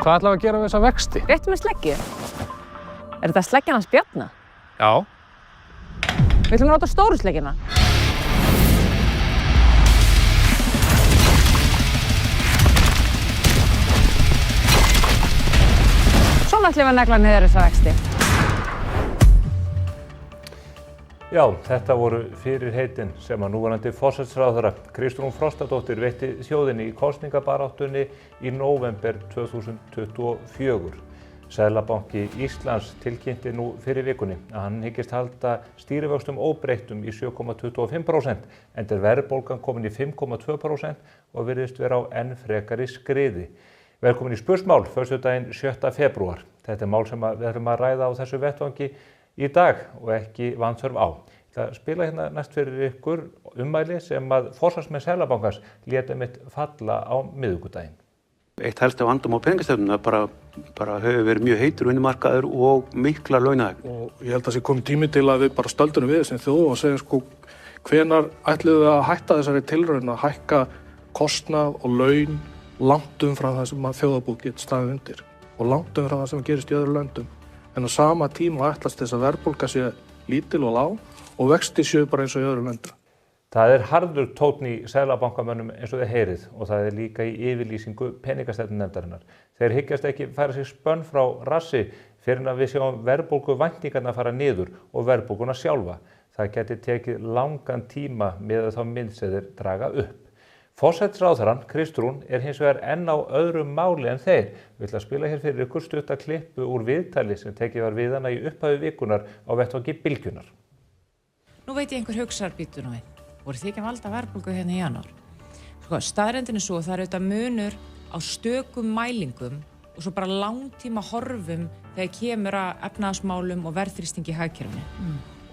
Hvað ætlaðu að gera við þessa vexti? Réttu með sleggju. Er þetta sleggjan hans Bjarna? Já. Við ætlum að nota stóru sleggjuna. Svona ætlum við að negla niður þessa vexti. Já, þetta voru fyrirheitin sem að núverandi forsætisráðherra Kristrún Frostadóttir veitti þjóðinni í kosningabaráttunni í nóvember 2024. Seðlabanki Íslands tilkynnti nú fyrir vikunni að hann hyggist halda stýrivöxtum óbreyttum í 7,25%, enda verðbólgan komin í 5,2% og virðist vera á enn frekari skriði. Velkomin í Spursmál, föstudaginn 7. febrúar. Þetta er mál sem við ætlum að ræða á þessu vettvangi í dag og ekki vanþörf á. Ég ætla að spila hérna næst fyrir ykkur ummæli sem að forsvarsmenn Seðlabankans létu einmitt falla á miðvikudaginn. Eitt helsta vandamál peningastefnunnar bara hefur verið mjög heitur vinnumarkaður og mikla launahækkanir. Og ég held að það sé kominn tími til að við bara stöldrum við sem þjóð og segjum sko hvenær ætlum við að hætta þessari tilraun að hækka kostnað og laun langt umfram það sem þjóðarbú getur staðið undir og langt umfram það sem gerist í öðrum löndum. En á sama tíma ætlast þess að verðbólga sé lítil og lág og vexti séu bara eins og í öðrum löndum. Það er harður tónn í seðlabankamönnum eins og þið heyrið og það er líka í yfirlýsingu peningastefnunefndarinnar. Þeir hyggjast ekki færa sig spönn frá rassi fyrir en að við sjáum verðbólguvæntingarnar fara niður og verðbólguna sjálfa. Það geti tekið langan tíma með þá mynd sem þeir draga upp. Forsætisráðherrann Kristrún er hins vegar enn á öðrum máli en þeir. Við ætlum að spila hér fyrir ykkur stutta klippu úr viðtali sem tekið var við hana í upphafi vikunar á vettvangi Bylgjunnar. Nú veit ég einhver hugsar býtu nú við. Voru þið ekki að valda verðbólgu hérna í janúar? Sko, staðreyndin er svo það er auðvitað munur á stökum mælingum og svo bara langtíma horfum þegar kemur að efnahagsmálum og verðþrýstingi í hagkerfinu.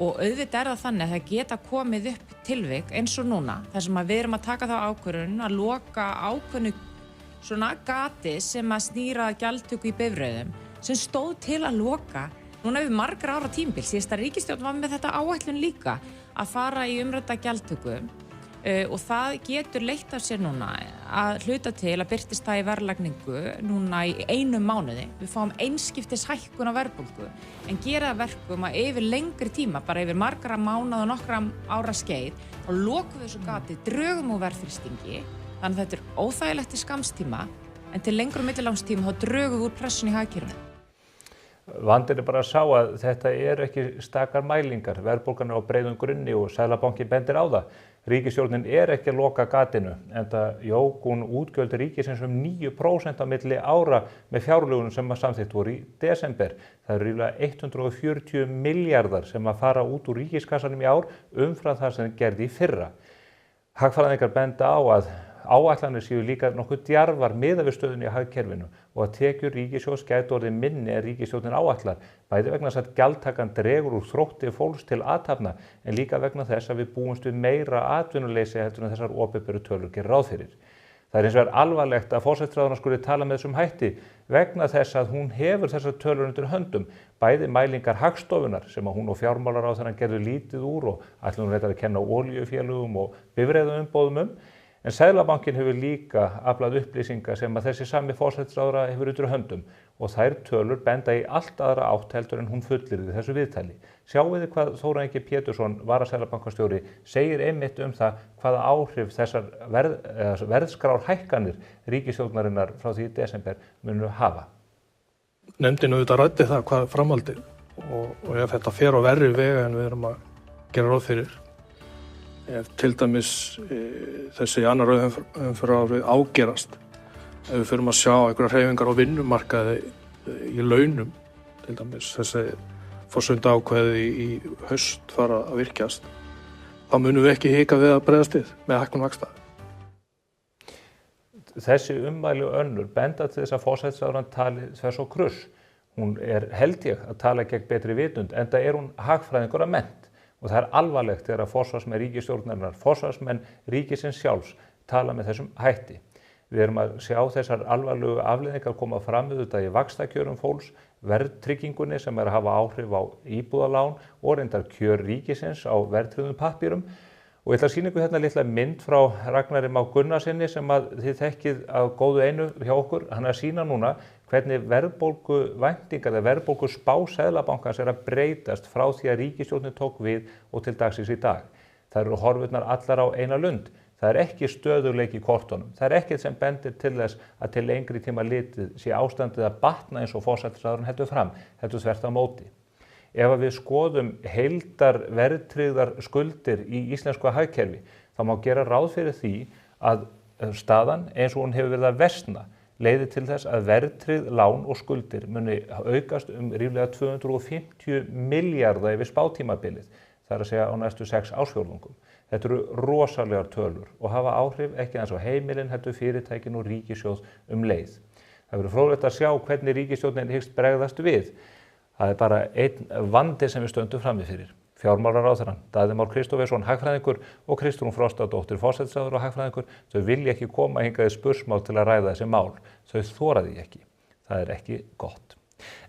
Og auðvitað er það þannig að það geta komið upp tilvik eins og núna þar sem að við erum að taka þá ákvörðun að loka ákveðnu svona gati sem að snýra gjaldtöku í bifreiðum sem stóð til að loka núna yfir margra ára tímabil. Síðasta ríkisstjórn var með þetta áætlun líka að fara í umrædda gjaldtöku og það getur leitt af sér núna að hluta til að birtist það í verðlagningu núna í einum mánuði. Við fáum einskiptis hækkun á verðbólgu en gera það verkum að yfir lengri tíma, bara yfir margra mánaða og nokkra ára skeið og lokum við þessu gati, drögum úr verðþrýstingi, þannig að þetta er óþægilegt til skamstíma en til lengri og millilangstíma þá drögum við úr pressun í hagkerfinu. Vandinn er bara að sjá að þetta eru ekki stakar mælingar, verðbólgan er á breiðum grunni og Seðlabankinn bendir á það. Ríkisstjórnin er ekki að loka gatinu, enda jók hún útgjöld ríkisins 9% á milli ára með fjárlögunum sem að samþykkt voru í desember. Það eru ríflega 140 milljarðar sem að fara út úr ríkiskassanum í ár umfram það sem gerði í fyrra. Hagfræðingar benda á að áætlanir séu líka nokkuð djarfar miðað við stöðunni í hagkerfinu og að tekjur ríkissjóðs gætu orðið minni en ríkisstjórnin áætlar, bæði vegna þess að gjaldtakan dregur úr þrótti fólks til athafna en líka vegna þess að við búumst við meira atvinnuleysi heldur en þessar opinberu tölur gerir ráð fyrir. Það er hins vegar alvarlegt að forsætisráðherrann skuli tala með þessum hætti vegna þess að hún hefur þessar tölur undir höndum, bæði mælingar Hagstofunnar sem að hún og fjármálaráðherrann gerðu lítið úr og ætlum hún reyndar að kenna olíufélögum og bifreiðaumbúðum en Seðlabankinn hefur líka aflað upplýsingar sem að þessi sami forsætisráðherra hefur undir höndum og þær tölur benda í allt aðra átt heldur en hún fullyrði þessu viðtali. Sjáum við hvað Þórarinn Ingi Pétursson, varaseðlabankastjóri, segir einmitt það hvaða áhrif þessar verðskrárhækkanir ríkisstjórnarinnar frá því í desember munu hafa. Nefndin auðvitað ræddi það hvað framhaldið og ef þetta fer á verri vega en við erum að gera ráð fyrir. Ef til dæmis þessi annar umferðarárið ágerast, ef við förum að sjá einhverjar hreyfingar á vinnumarkaði í launum, til dæmis þessi forsenduákvæði í haust fara að virkjast, þá munum við ekki hika við að bregðast við með hækkun vaxta. Þessi ummæli og önnur benda til þess að forsætisráðherrann tali þvers og kruss. Hún er held ég að tala gegn betri vitund, enda er hún hagfræðingur að mennt. Og það er alvarlegt þegar að forsvarsmenn ríkisstjórnarinnar, forsvarsmenn ríkisins sjálfs tala með þessum hætti. Við erum að sjá þessar alvarlegu afleiðingar koma fram auðvitað í vaxtakjörum fólks, verðtryggingunni sem er að hafa áhrif á íbúðalán og reyndar kjör ríkisins á verðtryggðum pappírum Og ég ætla að sýna ykkur hérna litla mynd frá Ragnari Má Gunnarsinni sem að þið þekkið á góðu einu hjá okkur. Hann er að sýna núna hvernig verðbólguvæntingar eða verðbólguspá Seðlabankans er að breytast frá því að ríkisstjórnin tók við og til dagsins í dag. Það eru horfurnar allar á eina lund. Það er ekki stöðugleiki í kortunum. Það er ekkert sem bendir til þess að til lengri tíma litið sé ástandið að batna eins og forsætisráðurinn heldur fram, heldur þvert á móti. Ef við skoðum heildar verðtryggðar skuldir í íslensku hagkerfi, þá má gera ráð fyrir því að staðan eins og hún hefur verið að versna leiði til þess að verðtryggð lán og skuldir muni aukast ríflega 250 milljarða yfir spátímabilið, það er að segja á næstu 6 ársfjórðungum. Þetta eru rosalegar tölur og hafa áhrif ekki aðeins á heimilin, heldur fyrirtækin og ríkissjóð leið. Það verður fróðlegt að sjá hvernig ríkisstjórnin hyggst bregðast við. Það er bara einn vandi sem við stöndum frammi fyrir. Fjármálaráðherrann, Daði Már Kristófersson, hagfræðingur og Kristrún Frostadóttir, forsætisráðherra og hagfræðingur, þau vilja ekki koma hingað í spursmál til að ræða þessi mál. Þau þora því ekki. Það er ekki gott.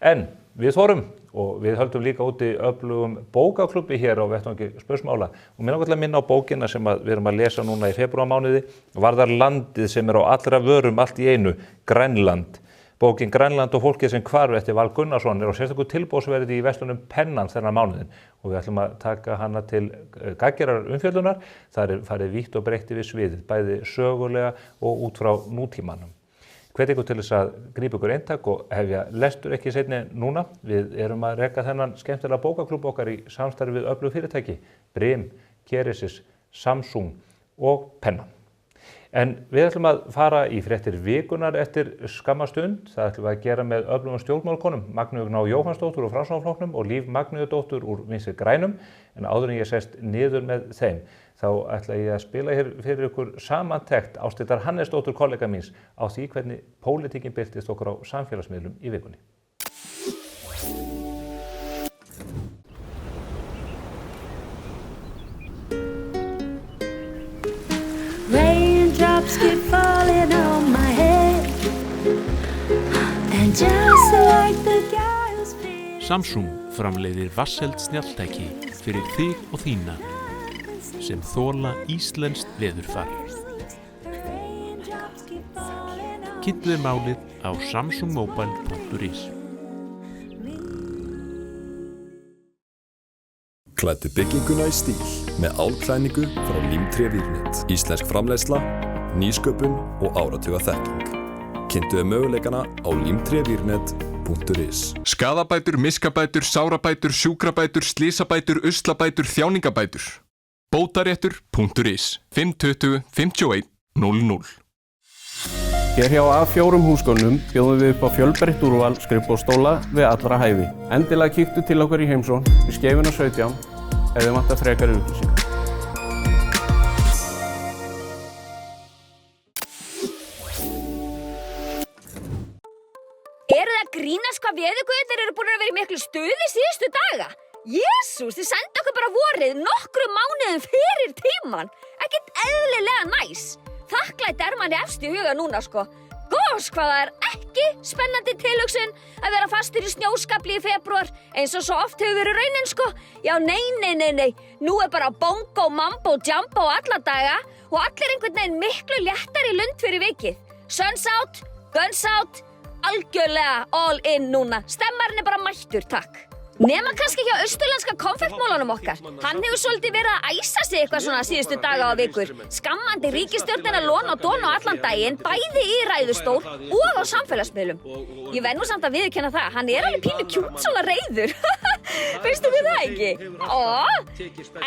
En við þorum og við höldum líka úti öflugum bókaklubbi hér á vettvangi spursmála og mér langar til að minna á bókina sem við erum að lesa núna í febrúarmánuði, varðar landið sem er á allra vörum allt í einu, Grænland. Bókin Grænland og fólkið sem hvarf eftir Val Gunnarsson er á sérstakur tilboðsverði í verslunum Pennans þennan mánuðin og við ætlum að taka hana til gagngerrar umfjöllunar. Það er farið vítt og breytt yfir sviðið, bæði sögulega og út frá nútímanum. Hvet ykkur til þess að grípa ykkur eintak og hefja lestur ekki seinni núna. Við erum að reka þennan skemmtilega bókaklúbb okkar í samstarfi við öflug fyrirtæki, Brim, Keresis, Samsung og Pennan. En við ætlum að fara í fréttir vikunar eftir skamma stund. Það ætlum við að gera með öflugum stjórnmálakonum, Magneu Gná Jóhannsdóttur úr Framsóknarflokknum og Líf Magneuðdóttur úr Vinstri grænum. En áður en ég sest niður með þeim, þá ætla ég að spila hér fyrir ykkur samantekt Ásthildar Hannesdóttur kollega míns á því hvernig pólitíkin birtist okkur á samfélagsmiðlum í vikunni. Raindrops keep falling on my head And just like the guy who's feeling Samsung framleiðir vatnseld snjalltæki fyrir þig og þína sem þola íslenskt veðurfar. Kynntu þér málið á samsungmobile.is. Klæddu bygginguna í stíl með álklæðningu frá Límtré Vírnet. Íslensk framleiðsla, nýsköpun og áratuga þekking. Kynntu þér möguleikana á limtrevírnet.is. Skaðabætur, miskabætur, sárabætur, sjúkrabætur, slysabætur, uslabætur, þjáningabætur. Bótaréttur.is 520 51 00. Hér hjá A4 húsgögnum bjóðum við upp á fjölbreytt úrval skrifborðsstóla við allra hæfi. Endilega kíktu til okkur í heimsókn við Skeifuna 17 ef þið vantar frekari upplýsingar. Eru það að grínast hvað veðurguðirnir eru búin að vera í miklu stuði síðustu daga? Jesús, þið senda okkur bara vorið nokkrum mánuðum fyrir tíman. Ekkert eðlilega næs. Þakklæti er manni efst í huga núna, sko. Gós, hvað það er ekki spennandi tilhugsun að vera fastur í snjóskafli í febrúar eins og svo oft hefur verið raunin, sko. Já, nei. Nú er bara bongo, mambo, jumbo alla daga og allir einhvern veginn miklu léttar í lund fyrir vikið. Suns out, guns out, algjörlega all in núna. Stemmarinn er bara mættur, takk. Nema kannski hjá austurlandska konfektmólanum okkar. Hann hefur svolítið verið að æsa sig eitthvað svona síðustu daga og vikur. Skammandi ríkisstjórnina lon og don og allan daginn, bæði í ræðustól og á samfélagsmiðlum. Ég verð nú samt að viðurkenna það, hann er alveg pínu kjút svona reiður. Veistu þið það ekki?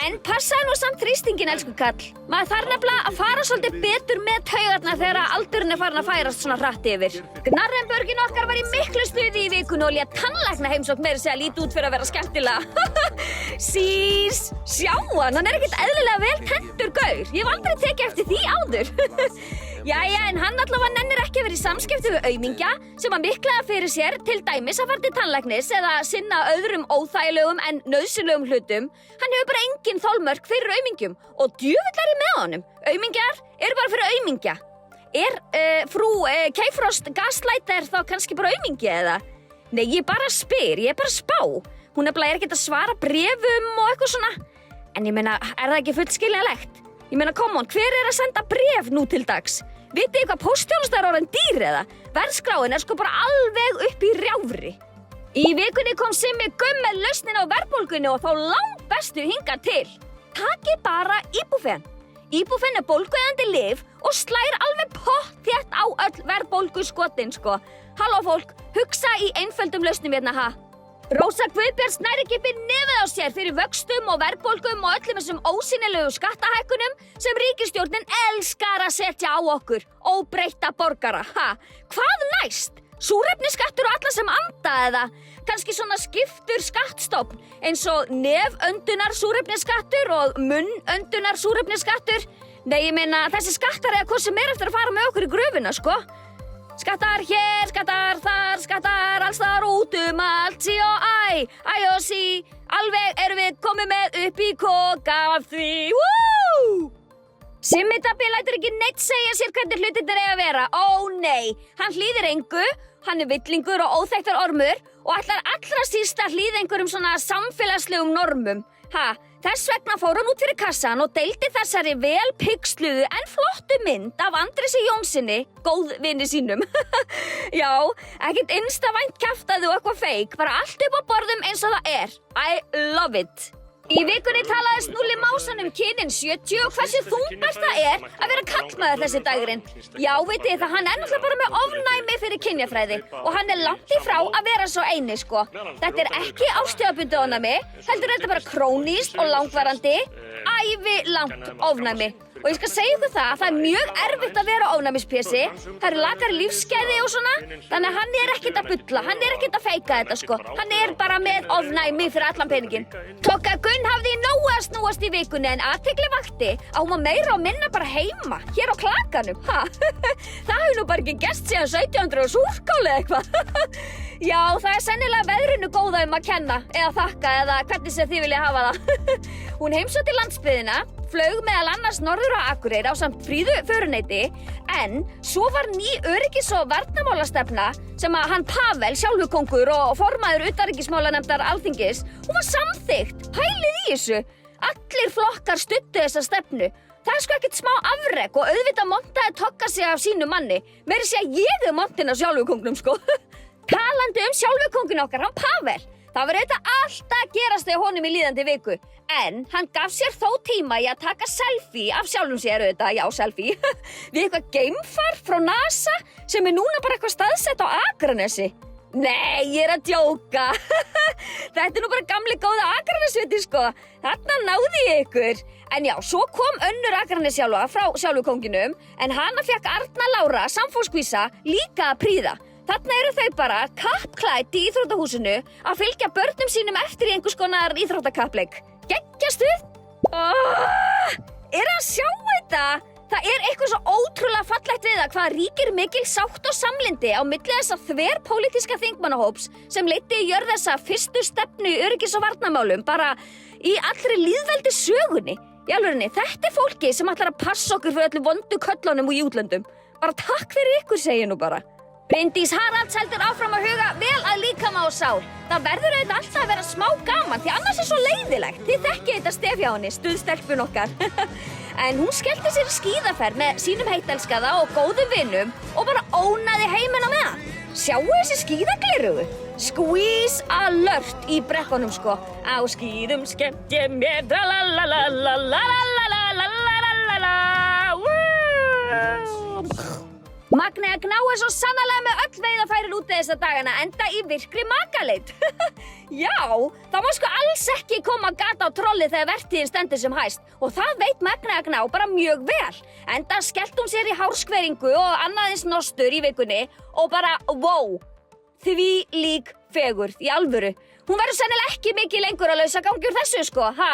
En passaðu nú samt þrýstingin, elsku kall. Maður þarf nefnilega að fara svolítið betur með taugarnar þegar aldurinn er farin að færast svona hratt yfir. Gnarrenbörgin okkar var í miklu stuði í vikunni og lét tannlækna heimsókn meira segja lítið út fyrir að vera skemmtilega. Sís, sjá hann er ekkert eðlilega vel tenntur gaur. Ég hef aldrei tekið eftir því áður. Jæja, en hann allavega nennir ekki að vera í samskipti við aumingja sem að miklaða fyrir sér til dæmis að fara til tannlæknis eða sinna öðrum óþægilegum en nauðsynlegum hlutum. Hann hefur bara engin þolmörk fyrir aumingjum og djöfull er ég með honum. Aumingjar eru bara fyrir aumingja. Er frú K-Frost gaslighter þá kannski bara aumingi eða? Nei, ég bara spyr, ég er bara spá. Hún er ekkert að svara bréfum og eitthvað svona. En ég meina, er það ekki fullskiljanlegt? Ég meina, come on, hver er að senda bréf nú til dags? Vitið þið hvað póstþjónusta er orðin dýr eða? Verðskráin er sko bara alveg upp í rjáfri. Í vikunni kom Simmi Gumm með lausnin á verðbólgunni og þá langt bestu hingað til. Takið bara Ibufen. Ibufen er bólgueyðandi lyf og slær alveg pottþétt á öll verðbólguskotin, sko. Halló fólk, hugsa í einföldum lausnum hérna, ha? Rósa Guðbjörns nær ekki upp í nefið á sér fyrir vöxtum og verðbólgum og öllum þessum ósýnilegu skattahækkunum sem ríkisstjórnin elskar að setja á okkur, óbreytta borgara, ha? Hvað næst? Súrefnisskattur og alla sem anda eða? Kannski svona skiptur skattstofn eins og neföndunar súrefnisskattur og munnöndunar súrefnisskattur? Nei, ég meina þessi skattar eða hvað sem eftir að fara með okkur í gröfuna, sko. Skattar hér, skattar þar, skattar alls þar út allt, sí og æ og sí, alveg erum við komið með upp í kok af því, wúúú! Simmi Dabbi lætur ekki neitt segja sér hvernig hlutirnir eiga að vera, ó nei, hann hlýðir engu, hann er villingur og óþekktar ormur og ætlar allra síst að hlýða einhverjum svona samfélagslegum normum, ha? Þess vegna fór hann út fyrir kassan og deildi þessari vel pigsluðu en flottu mynd af Andrési Jónssoni, góðvini sínum. Já, ekkert instavænt kjaftaði og eitthvað feik, bara allt upp á borðum eins og það er. I love it. Í vikunni talaði Snúli Másan kynin 70 og hversu þungbært það er að vera kallmaður þessi dagurinn. Já, vitið það, hann er náttúrulega bara með ofnæmi fyrir kynjafræði og hann er langt í frá að vera svo eini, sko. Þetta er ekki árstíðabundið ofnæmi, heldur þetta bara krónískt og langvarandi, ævilangt ofnæmi. Og ég skal segja ykkur það að það er mjög erfitt að vera ofnæmispési, það eru lakari lífsgæði og svona, þannig að hann er ekkert að bulla, hann er ekkert að feika þetta, sko. Hann er bara með ofnæmi fyrir allan peninginn. Tokka Gunn hafði í nógu að snúast í vikunni en athygli vakti að hún var meira og minna bara heima, hér á klakanum, ha? Það hefur nú bara ekki gerst síðan 1700 og súrkáli eitthvað. Já, það er sennilega veðrinu góða að kenna, eða þakka, eða hvernig sem þið vilja hafa það. Hún heimsótti landsbyggðina, flaug meðal annars norður á Akureyri ásamt Fríðu föruneyti, en svo var ný öryggis- og varnarmálastefna sem að hann Pavel, sjálfurkongur og formaður utanríkismálanefndar Alþingis, hún var samþykkt, pælið í þessu. Allir flokkar studdu þessa stefnu. Það er sko ekkert smá afrek og auðvitað montaði Tokka sig af sínu manni. Meira sé að ég montin af sjálfurkongnum, sko. Talandi sjálfurkongin okkar, hann Pavel. Það var auðvitað alltaf að gerast þegar honum í líðandi viku, en hann gaf sér þó tíma í að taka selfie af sjálfum sér auðvitað, já selfie, við eitthvað geimfar frá NASA sem er núna bara eitthvað staðsett á Akranesi. Nei, ég er að djóka. Þetta er nú bara gamli góða Akranesviti, sko. Þarna náði ég ykkur. En já, svo kom önnur Akranesjálfa frá sjálfurkonginum, en hana fekk Arna Lára, samfélskvísa, líka að prýða. Þarna eru þau bara kappklædd í íþróttahúsinu að fylgja börnum sínum eftir í einhvers konar íþróttakappleik. Geggjastuð? Er að sjá þetta? Það er eitthvað svo ótrúlega fallegt við það hvað ríkir mikil sátt og samlyndi á milli þessa þverpólitíska þingmannahóps sem leiddi í jörð þessa fyrstu stefnu í öryggis- og varnarmálum bara í allri lýðveldi sögunni. Í alvörinni, þetta er fólki sem ætlar að passa okkur fyrir öllu vondu köllunum og í útlöndum. Bara takk fyrir ykkur, segi ég nú bara. Bryndís Haralds heldur áfram að huga vel að líkama og sál. Það verður auðvitað alltaf að vera smá gaman því annars er svo leiðilegt. Þið þekkið þetta stef hjá henni, stuðstelpun okkar. En hún skellti sér í skíðaferð með sínum heittelskaða og góðum vinum og bara ónaði heiminn á meðan. Sjáu þessi skíðaglerugu? Squeeze alert í brekkunum, sko. Á skíðum skemmt ég mér, Magnea Gná er svo sannarlega með öll veiðarfærin úti þessa dagana, enda í virkri makaleit. Já, það má sko alls ekki koma gata á trolli þegar vertíðin stendur sem hæst og það veit Magnea Gná bara mjög vel. Enda skellt hún sér í hárskveringu og annaðins nostur í vikunni og bara, wow, því lík fegurð í alvöru. Hún verður sennilega ekki mikið lengur að lausa gangi úr þessu, sko, ha?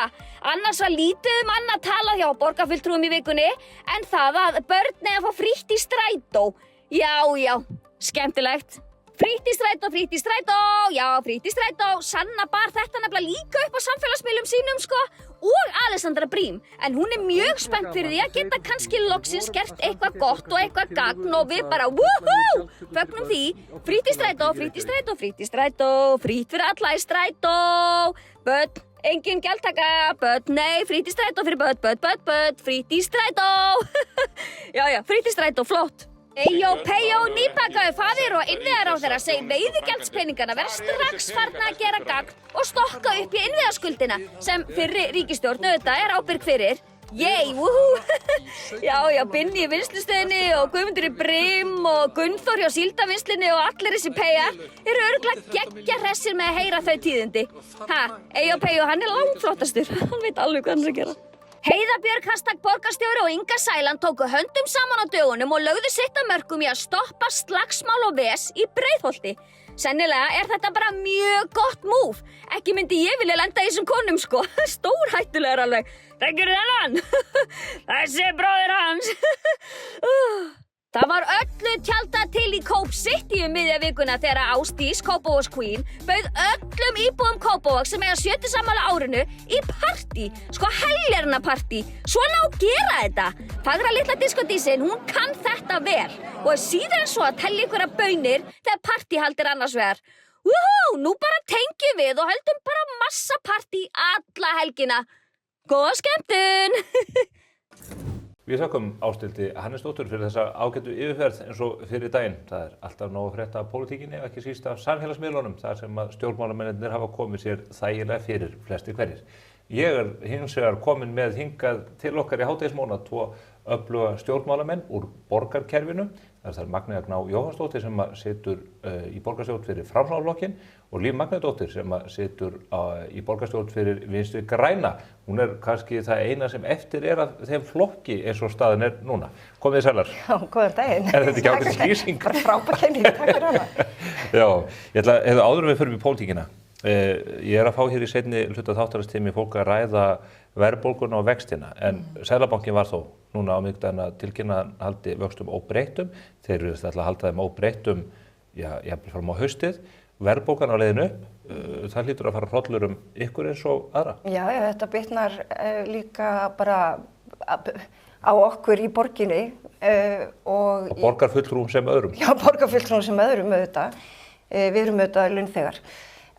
Annars var lítið annað talað hjá borgarfulltrúum í vikunni en það að börn eða fá frítt í strætó. Já, skemmtilegt. Frítt í strætó, já, frítt í strætó. Sanna bar þetta nefnilega líka upp á samfélagsmiðlum sínum, sko, og Alessandra Brím. En hún er mjög spennt fyrir því að geta kannski loksins gert eitthvað gott og eitthvað gagn og við bara, wúhú, fögnum því. Frítt í strætó, frítt í strætó, frítt í strætó, frítt fyrir alla í strætó. Börn engin gjaldtaka, börn, nei, frítístrætó fyrir börn, frítístrætó. Já, frítístrætó, flott. Eyjó, peyjó, nýbakaðu faðir og innviðaráðherra segir veiðigjaldspenningana vera strax farna að gera gagn og stokka upp í innviðaskuldina sem fyrri ríkisstjórn auðvitað ábyrg fyrir. Wúhú! Já, Binni í vinnslustöðinni og Guðmundur í Brim og Gunnþór hjá síldavinnslinni og allir þessi peyjar eru örugglega geggja hressir með að heyra þau tíðindi. Eyjó Peyjó, hann er langflottastur, hann veit alveg hvað hann er að gera. Heiða Björg, #borgarstjóri og Inga Sæland tóku höndum saman á dögunum og lögðu sitt af mörkum í að stoppa slagsmál og ves í Breiðholti. Sennilega er þetta bara mjög gott múf. Ekki myndi ég vilja lenda í þessum konum, sko. Stórhættulegur alveg. Þekkirðu þennan? Þessi bróðir hans. Það var öllu tjaldað til í Coop City miðja vikuna þegar Ásdís, Kópavogs Queen, bauð öllum íbúum Kópavogs sem eiga 70 afmæli á árinu í partí, sko heljarnapartí. Svona á að gera þetta. Fagra litla diskodísin, hún kann þetta vel og er síðan svo að tella ykkur að baunir þegar partíhald er annars vegar. Wúhú, nú bara tengjum við og höldum bara massa partí alla helgina. Góða skemmtun! Við þakkum Ásthildi Hannesdóttur fyrir þessa ágætu yfirferð eins og fyrir daginn. Það er alltaf nóg að frétta af pólitíkinni og ekki síst af samfélagsmiðlunum þar sem að stjórnmálamennirnir hafa komið sér þægilega fyrir flestir hverjir. Ég er hins vegar komin með hingað til okkar í hádegismóna 2 öfluga stjórnmálamenn úr borgarkerfinu. Það er Magnea Gná Jóhannsdóttir sem situr í borgarstjórn fyrir Framsóknarflokkinn og Líf Magnúsdóttir sem situr í borgarstjórn fyrir Vinstri græna. Hún er kannski það eina sem eftir er að þeim flokki eins og staðan er núna. Komið þið sælar. Já, góðan daginn. Er þetta ekki ágætis lýsing? Bara frábær kenning, takk fyrir hana. Já, ég ætla að áður en við förum í pólitíkina. Ég er að fá hér í seinni hluta þáttarastími fólk að ræða verðbólguna og vextina en Seðlabankinn var þó núna á miðvikudaginn að tilkynna að hann haldi vöxtum óbreyttum. Þeir eru ætla að halda þeim óbreyttum jafnvel fram á haustið. Verðbólgan á leiðinu upp, það hlýtur að fara hrollur ykkur eins og aðra. Já, þetta bitnar líka bara á okkur í borginni og borgarfulltrúum sem öðrum. Já, borgarfulltrúum sem öðrum auðvitað. Við erum auðvitað launþegar.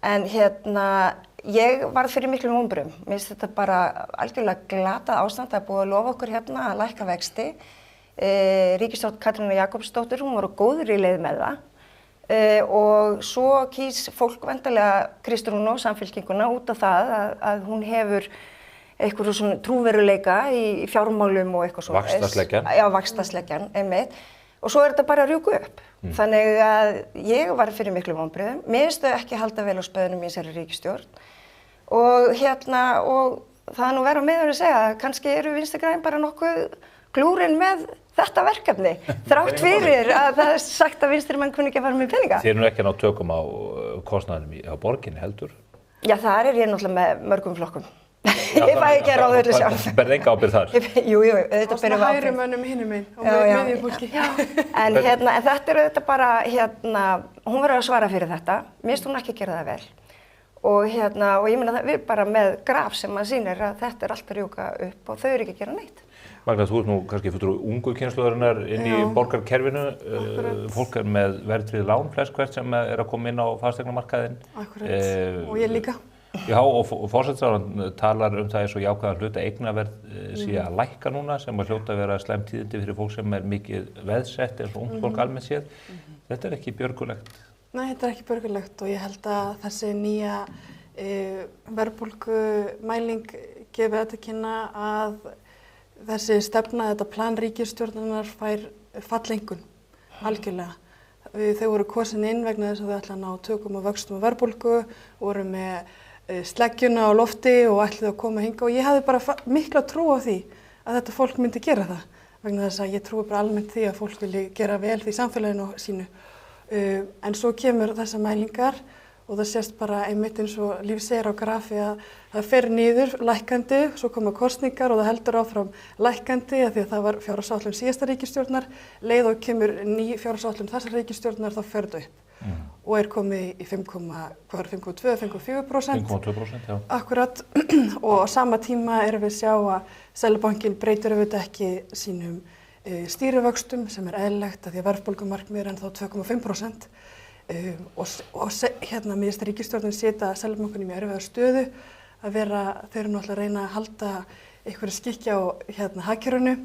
En ég varð fyrir miklum vonbrigðum. Mér finnst þetta bara algjörlega glatað ástand. Það er búið að lofa okkur hérna að lækka vexti. Ríkisstjórn Katrínar Jakobsdóttir, hún var á góðri leið með það. Og svo kýs fólk vendarlega Kristrúnu og Samfylkinguna út af það að hún hefur einhverju svona trúveruleika í fjármálum og eitthvað svona. Vaxtasleggjan. Já, vaxtasleggjan, einmitt. Og svo er þetta bara að rjúka upp. Þannig að ég var fyrir miklu vonbrigðum. Mér finnst þau ekki halda vel á spöðunum í þessari ríkisstjórn. Og það er nú verið að meður að segja að kannski eru Vinstri græn bara nokkuð glúrin með þetta verkefni. Þrátt fyrir að það er sagt að vinstri menn kunni ekki að fara með peninga. Þið eru nú ekki að ná tökum á kostnaðinum á borginni heldur? Já, þar er ég náttúrulega með mörgum flokkum. Ég fæ ekki að ráða öllu sjálf. Berð enga ábyrgð þar? Jú, auðvitað byrjum við ábyrgð. Hægri mönnum hinum minn og miðjum fólki. En þetta er auðvitað bara, hún verður að svara fyrir þetta. Mér finnst hún ekki að gera það vel. Og ég meina við erum bara með graf sem að sýnir að þetta er allt að rjúka upp og þau eru ekki að gera neitt. Magna, þú ert nú kannski fulltrúi ungu kynslóðarinnar inn í borgarkerfinu. Fólk er með verðtryggð lán flest hvert sem er að koma inn á fasteignamarkaðinn. Akkurat, og ég líka. Já, og forsætisráðherra talar það eins og jákvæðan hlut að eignaverð sé að lækka núna sem að hljóta að vera slæm tíðindi fyrir fólk sem er mikið veðsett eins og ungt fólk almennt séð. Þetta er ekki björgulegt. Nei, þetta er ekki björgulegt og ég held að þessi nýja verðbólgumæling gefi þetta kynna að þessi stefna, þetta plan ríkisstjórnarinnar fær fallengun, algjörlega. Þau voru kosin inn vegna þess að þau ætla að ná tökum og vöxtum og verðbólgu, voru með sleggjuna á lofti og ætluðu að koma hingað og ég hafði bara mikla trú á því að þetta fólk myndi gera það vegna þess að ég trúi bara almennt því að fólk vilji gera vel því samfélaginu sínu. En svo kemur þessar mælingar og það sést bara einmitt eins og Líf segir á grafi að það fer niður lækkandi, svo koma kosningar og það heldur áfram lækkandi að því að það var fjárhagsáætlun síðasta ríkisstjórnar, leið og kemur ný fjárhagsáætlun þessar ríkisstjórnar þá fer þetta upp. Og er komið í 5,2, 5,4%. 5,2%, já. Akkurat, og á sama tíma erum við að sjá að Seðlabankinn breytir auðvitað ekki sínum stýrivöxtum sem er eðlilegt að því að verðbólgumarkmið er ennþá 2,5%. Mér finnst ríkisstjórnin setja Seðlabankanum í erfiða stöðu þau eru náttúrulega að reyna að halda einhverju skikja á hagkerfinu,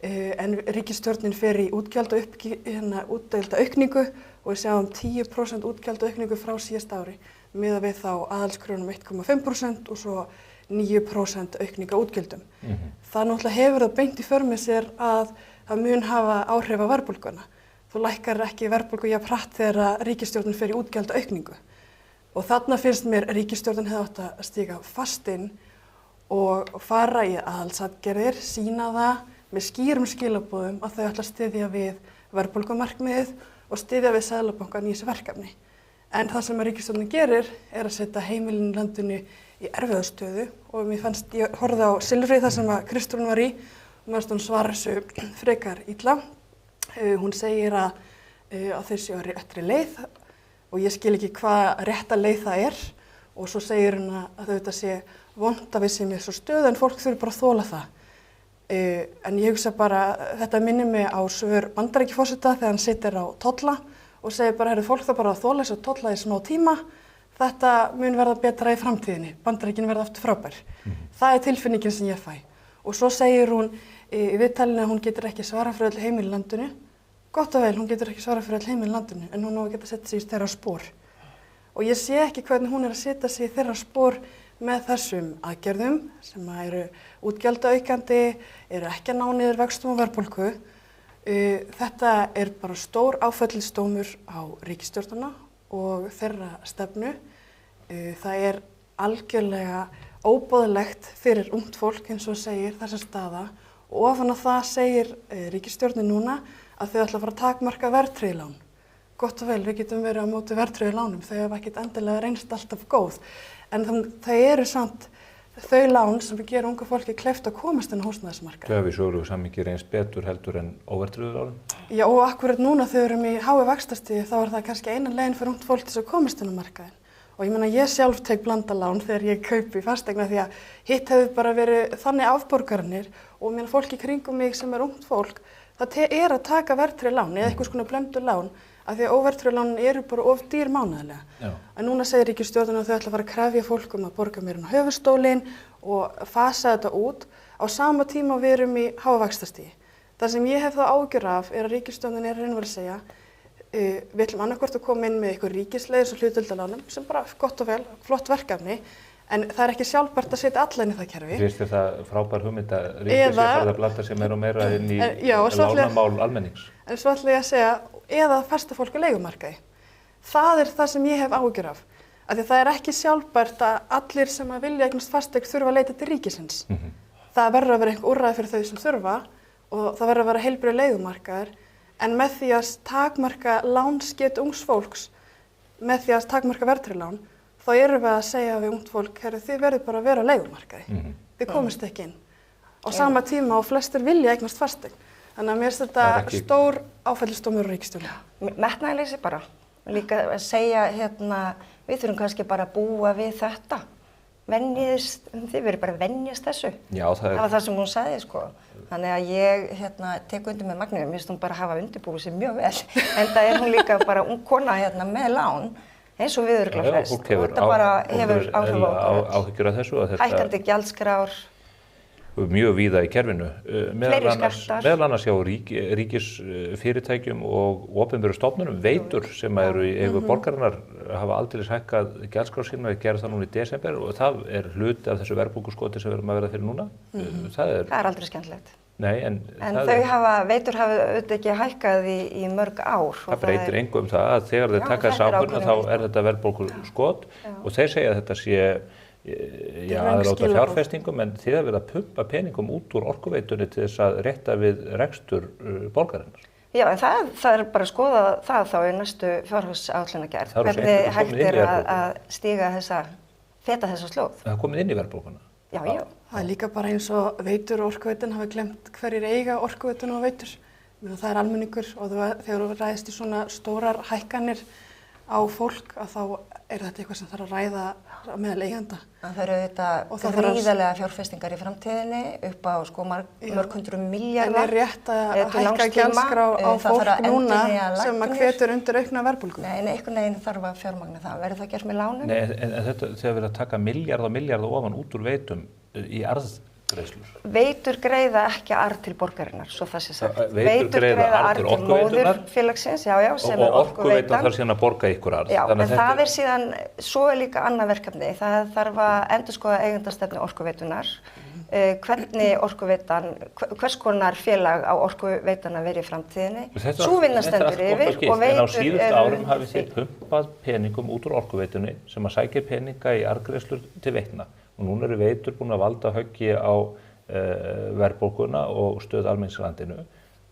en ríkisstjórnin fer í útgjaldaaukningu og við sjáum 10% útgjaldaaukningu frá síðasta ári, miðað við þá aðhaldskröfunum 1,5% og svo 9% aukninga útgjöldum. Það náttúrulega hefur það beint í för með sér að það mun hafa áhrif á verðbólguna. Þú lækkar ekki verðbólgu jafn hratt þegar ríkisstjórnin fer í útgjaldaaukningu. Og þarna finnst mér ríkisstjórnin hefði átt að stíga fast inn og fara í aðhaldsaðgerðir, sýna það með skýrum skilaboðum að þau ætla að styðja við verðbólgumarkmiðið og styðja við Seðlabankann í þessu verkefni. En það sem ríkisstjórnin gerir er að setja heimilin í landinu í erfiða stöðu og mér fannst, ég horfði á Silfrið þar sem að Kristrún var í og mér fannst hún svara þessu frekar illa. Hún segir að þeir séu á réttri leið og ég skil ekki hvað rétta leið það er og svo segir hún að þetta sé vont að við séum í þessu stöðu en fólk þurfi bara að þola það. En ég hugsa bara, þetta minnir mig á svör Bandaríkjaforseta þegar hann situr á tolla og segir bara, fólk það bara að þola þessu tolla í smá tíma, þetta mun verða betra í framtíðinni, Bandaríkin verða aftur frábær. Það er tilfinningin sem ég fæ. Og svo segir hún í viðtalinu að hún getur ekki svarað fyrir öll heimil í landinu. Gott og vel, hún getur ekki svarað fyrir öll heimil í landinu, en hún á að geta setja sig í þeirra spor. Og ég sé ekki hvernig hún er að setja sig í þeirra spor með þessum aðgerðum sem eru útgjaldaaukandi, eru ekki að ná niður vöxtum og verðbólgu. Þetta er bara stór áfellisdómur á ríkisstjórnina og þeirra stefnu. Það er algjörlega óboðlegt fyrir ungt fólk eins og segir þessa staða og ofan á það segir ríkisstjórnin núna að þau ætla að fara að takmarka verðtryggð lán. Gott og vel, við getum verið á móti verðtryggðu lánum, þau hafa ekkert endilega reynst alltaf góð. En það eru samt þau lán sem gera ungu fólki kleift að komast inn á húsnæðismarkað. Þau hafi í sögulegu samhengi reynst betur heldur en óverðtryggðu lánum? Já, og akkurat núna þegar við erum í hái vaxtastigi þá er það kannski eina leiðin fyrir ungt fólk til að komast inn á markaðinn. Og ég meina ég sjálf tek blandalán þegar ég kaupi fasteigna því að hitt hefur bara verið þannig afborgaranir og meina fólk í kringum mig sem er ungt fólk, það er að taka verðtryggð lán eða eitthvað svona blönduð lán af því að óverðtryggðu lánin eru bara of dýr mánaðarlega. En núna segir ríkisstjórnin að þau ætla að fara að krefja fólk að borga meira inn á höfuðstólinn og fasa þetta út á sama tíma við erum í háa vaxtastigi. Það sem ég hef þá áhyggjur af er að ríkisstjórnin er raunverulega að segja við ætlum annarkvort að koma inn með eitthvað ríkisleið eins og hlutdeildarlánum sem bara gott og vel, flott verkefni en það er ekki sjálfbært að setja alla inn í það kerfi. Finnst þér það frábær hugmynd að ríkið sé farið að blanda sig meira og meira inn í lánamál almennings? En svo ætla ég að segja, eða að festa fólk á leigumarkaði. Það er það sem ég hef áhyggjur af. Af því það er ekki sjálfbært að allir sem að vilja eignast fasteign þurfa að leita til ríkisins. Það verður að vera einhver úrræði fyrir þau sem þurfa og það verður að vera heilbrigður leigumarkaður en með því að takmarka lánsgetu ungs fólks, með því að takmarka verðtryggð lán, þá erum við að segja við ungt fólk, þið verður bara að vera á leigumarkaði, þið komist ekki inn. Á sama tíma og flestir vilja eignast fasteign. Þannig að mér finnst þetta stór áfellisdómur á ríkisstjórninni. Metnaðarleysi bara, líka að segja við þurfum kannski bara að búa við þetta. Þið verður bara að venjast þessu. Já, það var það sem hún sagði sko. Þannig að ég tek undir með Magneu, mér finnst hún bara hafa undirbúið sig mjög vel. Enda er hún líka bara ung kona með lán, eins og við örugglega flest. Fólk hefur áhrif á áhyggjur af þessu. Hækkandi gjaldskrár. Mjög víða í kerfinu. Fleiri skattar. Meðal annars hjá ríkisfyrirtækjum og opinberum stofnunum, Veitur sem eru í eigu borgarinnar hafa aldeilis hækkað gjaldskrár sína, við gerum það núna í desember og það er hluti af þessu verðbólguskoti sem við erum að verða fyrir núna. Það er aldrei skemmtilegt. Nei, en Veitur hafa auðvitað ekki hækkað í mörg ár. Það breytir engu það að þegar þeir taka þessa ákvörðun þá er þetta verðbólguskot og þeir segja að þetta sé aðláta fjárfestingum en þið hafa verið að pumpa peningum út úr orkuveitunni til þess að rétta við rekstur borgarinnar. Já, en það er bara að skoða það þá í næstu fjárhagsáætlunargerð. Hvernig hægt er að feta þessa slóð. Það er komið inn í verðbólguna. Já. Það er líka bara eins og Veitur og Orkuveitan hafa glemt hverjir eiga Orkuveituna og Veitur. Það er almenningur og þegar þú ræðist í svona stórar hækkanir á fólk að þá þetta eitthvað sem þarf að ræða meðal eigenda. Það eru þetta gríðarlega fjárfestingar í framtíðinni upp á sko mörg hundruð milljarða. En rétt að hækka gjaldskrá á fólk núna sem að hvetur undir aukna verðbólgu? Nei, einhvern veginn þarf að fjármagna það. Verður það gert með lánum? Nei, en þetta þegar við að taka milljarða ofan út úr veitum í arðgreiðslur. Veitur greiða ekki arð til borgarinnar, svo það sé sagt. Veitur greiða arð til móðurfélagsins, já, sem og Orkuveitan þarf síðan að borga ykkur arð. Já, en það síðan, svo líka annað verkefni. Það þarf að endurskoða eigendastefnu Orkuveitunar, hvernig Orkuveitan, hvers konar félag á Orkuveitana verið í framtíðinni. Sú vinna stendur yfir og veitur. En á síðustu árum hafið þið pumpað peningum út úr Orkuveitunni sem að sækja peninga í arðgreiðslur til Veitna. Og núna eru Veitur búin að valda höggi á verðbólguna og stöð almennings í landinu.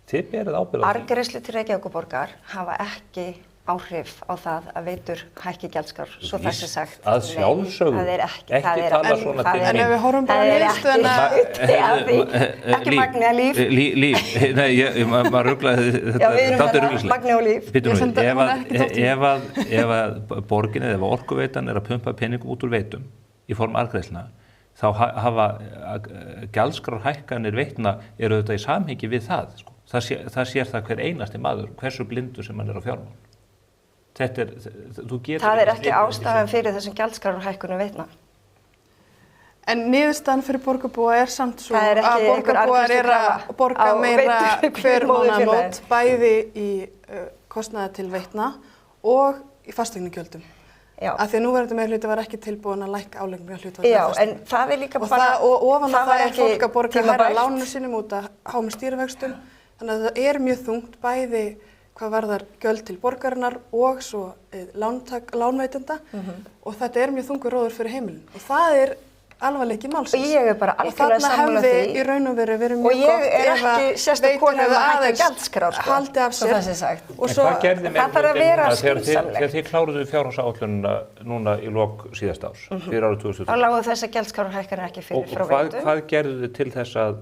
Þið berið ábyrgð á því. Arðgreiðslur til Reykjavíkurborgar hafa ekki áhrif á það að Veitur hækki gjaldskrár, svo það sé sagt. Að sjálfsögðu, ekki tala svona til En ef við horfum bara niðurstöðuna ekki Magni að Líf. Nei, maður ruglaði þetta. Já, við erum Magni og Líf. Ef að borgin eða Orkuveitan að pumpa peningum út úr Veitum í form arðgreiðslna, þá hafa gjaldskrárhækkanir Veitna eru auðvitað í samhengi við það. Sko. Það sér það hver einasti maður, hversu blindur sem hann á fjármál. Það ekki ástæðan fyrir þessum gjaldskrárhækkunum Veitna. En niðurstaðan fyrir borgarbúa samt svo að borgarbúar að borga meira hver mánaðamót, bæði í kostnaði til Veitna og í fasteignagjöldum. Af því að núverandi meirihluti var ekki tilbúin að lækka álagningarhlutfall. Já, en það líka bara... Og ofan að það fólk að borga hærra lánum sínum út að háum stýrivöxtum. Þannig að það mjög þungt bæði hvað varðar gjöld til borgarinnar og svo lánveitenda. Og þetta mjög þungur róður fyrir heimilin. Og það alvarleiki málsins. Og ég bara algjörlega sammála því. Og þarna hefði í raun og veru verið mjög gott ef ekki sérstök kona að hækka gjaldskrár, sko. Haldi af sér. Og svo það þarf að vera skynsamlegt. Þegar þið kláruðu fjárhagsáætlunina núna í lok síðasta árs, fyrir árið 2020. Þá lágu þessar gjaldskrárhækkanir ekki fyrir frá Veitu. Og hvað gerðu þið til þess að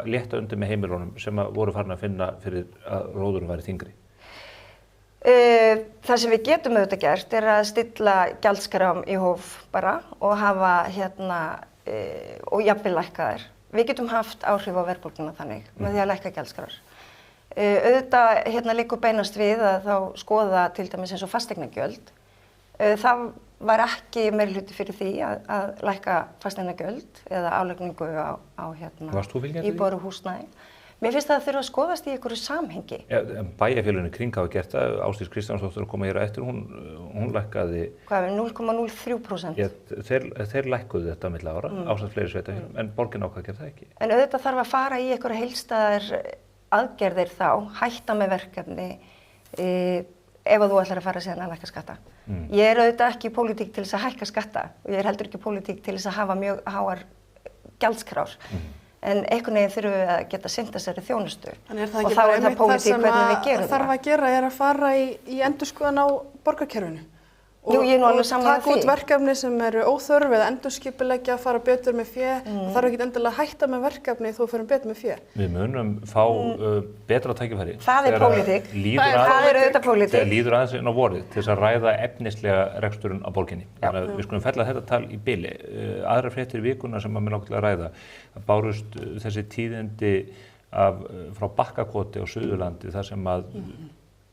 létta undir með heimilunum sem voru farin að finna fyrir að róðurum væri þyngri? Það sem við getum auðvitað gert að stilla gjaldskrám í hóf bara og hafa og jafnvel lækka þær. Við getum haft áhrif á verðbólguna þannig með því að lækka gjaldskrár. Auðvitað liggur beinast við að þá skoða til dæmis eins og fasteignagjöld. Það var ekki meirihluti fyrir því að lækka fasteignagjöld eða álagningu á íbúðar og húsnæði. Mér finnst það að þurfa að skoðast í einhverju samhengi. Bæjarfélögin í kring hafa gert það, Ásdís Kristjánsdóttir að koma hér á eftir, hún lækkaði... Hvað, 0,03%? Þeir lækkuðu þetta á milli ára, ásamt fleiri sveitarfélögum, en borgin ákvað gerði það ekki. En auðvitað þarf að fara í einhverju heildstæðar aðgerðir þá, hætta með verkefni, ef að þú ætlar að fara síðan að lækka skatta. Ég auðvitað ekki í pólitík til þess að hækka skatta og ég heldur ekki í pólitík til þess að hafa mjög háar gjaldskrár. En einhvern veginn þurfum við að geta sinnt þessari þjónustu og þá það pólitík hvernig við gerum það. Það þarf að gera að fara í endurskoðun á borgarkerfinu og taka út verkefni sem eru óþörf eða endurskipuleggja, fara betur með fé. Það þarf ekki endilega að hætta með verkefni þó fyrir betur með fé. Við munum fá betra tækifæri. Það pólitík. Það auðvitað pólitík. Þegar líður aðeins inn á vorið til þess að ræða efnislega reksturinn á borginni. Þannig að við skulum fella þetta tal í bili. Aðrar fréttir í vikuna sem mér langt til að ræða. Bárust þessi tíðindi frá Bakkakoti á Suðurlandi þar sem að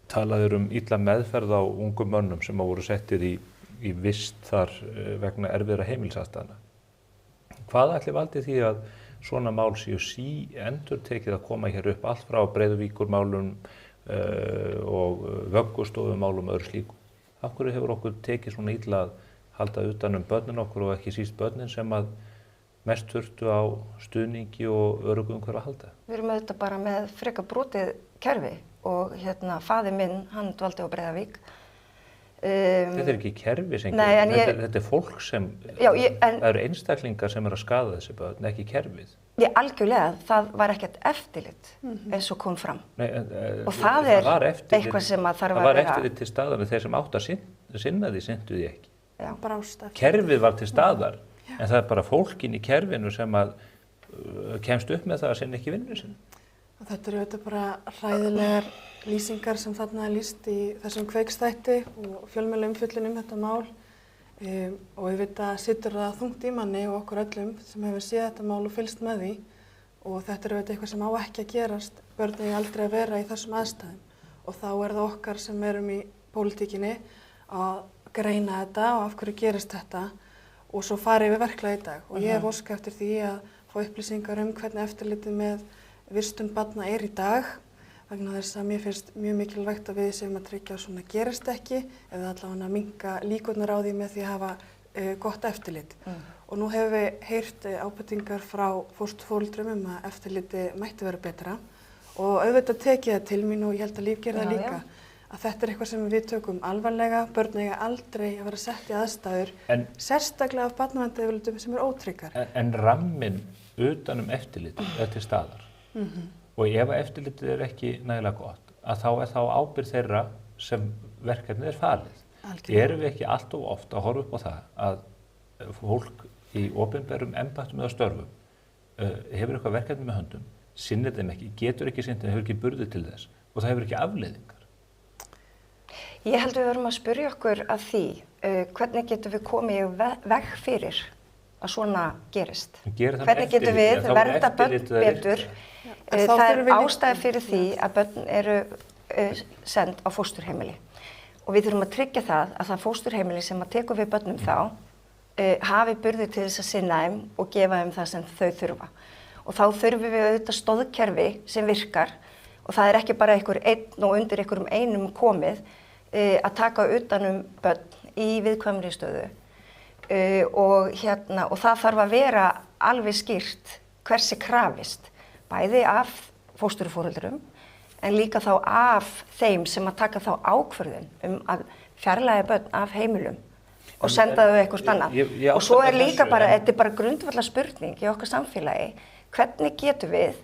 talaður illa meðferð á ungum mönnum sem voru settir í vist þar vegna erfiðra heimilisaðstæðna. Hvað ætli valdi því að svona mál séu endurtekið að koma hér upp allt frá Breiðavíkurmálum og vöggustofumálum og öðru slíku? Af hverju hefur okkur tekið svona illa að halda utan börnin okkur og ekki síst börnin sem að mest þurftu á stuðningi og öruggu umhverfi að halda? Við erum auðvitað bara með frekar brotið kerfi og faðir minn, hann dvaldi á Breiðavík. Þetta ekki kerfi sem þetta fólk sem, það eru einstaklingar sem að skaða þessi börn, ekki kerfið. Algjörlega, það var ekkert eftirlit eins og kom fram. Og það eitthvað sem að þarf að vera. Það var eftirlit til staðar en þeir sem átt að sinna því sinntu því ekki. Kerfið var til staðar. En það bara fólkin í kerfinu sem að kemst upp með það að sinna ekki vinnu sinni. Þetta eru auðvitað bara hræðilegar lýsingar sem þarna er lýst í þessum kveikstætti og fjölmiðlaumfjöllun þetta mál. Og ég veit að situr það þungt í manni og okkur öllum sem hefur séð þetta mál og fylgst með því. Og þetta er auðvitað eitthvað sem á ekki að gerast. Börn eiga aldrei að vera í þessum aðstæðum. Og þá er það okkar sem erum í pólitíkinni að greina þetta og af hverju gerist þetta og svo fara yfir verklag í dag. Og ég hef óskað eftir því að fá upplýsingar hvernig eftirlitið með vistun barna er í dag vegna þess að mér finnst mjög mikilvægt að við séum að tryggja að svona gerist ekki eða allavega að minnka líkurnar á því með því að hafa gott eftirlit. Og nú hefur við heyrt ábendingar frá fósturforeldrum að eftirlitið mætti vera betra og auðvitað tekið það til mín og ég held að Líf gerir það líka. Að þetta er eitthvað sem við tökum alvarlega, börn eiga aldrei að vera sett í aðstæður, sérstaklega af barnaverndaryfirlitum sem ótryggar. En ramminn utan eftirlitið er til staðar. Og ef eftirlitið er ekki nægilega gott, að þá ábyrgð þeirra sem verkefnið er falið. Erum við ekki allt of oft að horfa upp á það að fólk í opinberum embættum eða störfum hefur eitthvað verkefni með höndum, sinnir þeim ekki, getur ekki sinnt, hefur ekki burði til þess og það hefur ekki afleiðingar. Ég held við verðum að spyrja okkur að því hvernig getum við komið í veg fyrir að svona gerist. Hvernig getum við vernda börn betur. Það er ástæða fyrir því að börn eru send á fósturheimili og við þurfum að tryggja það að það fósturheimili sem að tekur við börnum þá hafi burði til þess að sinna þeim og gefa þeim það sem þau þurfa. Og þá þurfum við auðvitað stoðkerfi sem virkar og það er ekki bara einhver einn og undir einhverjum einum komið að taka utan börn í viðkvæmri stöðu og það þarf að vera alveg skýrt hversi krafist, bæði af fósturforeldrum en líka þá af þeim sem að taka þá ákvörðun að fjarlægja börn af heimilum og senda þau eitthvað annað. Og svo er líka bara, þetta er bara grundvallar spurning í okkar samfélagi, hvernig getum við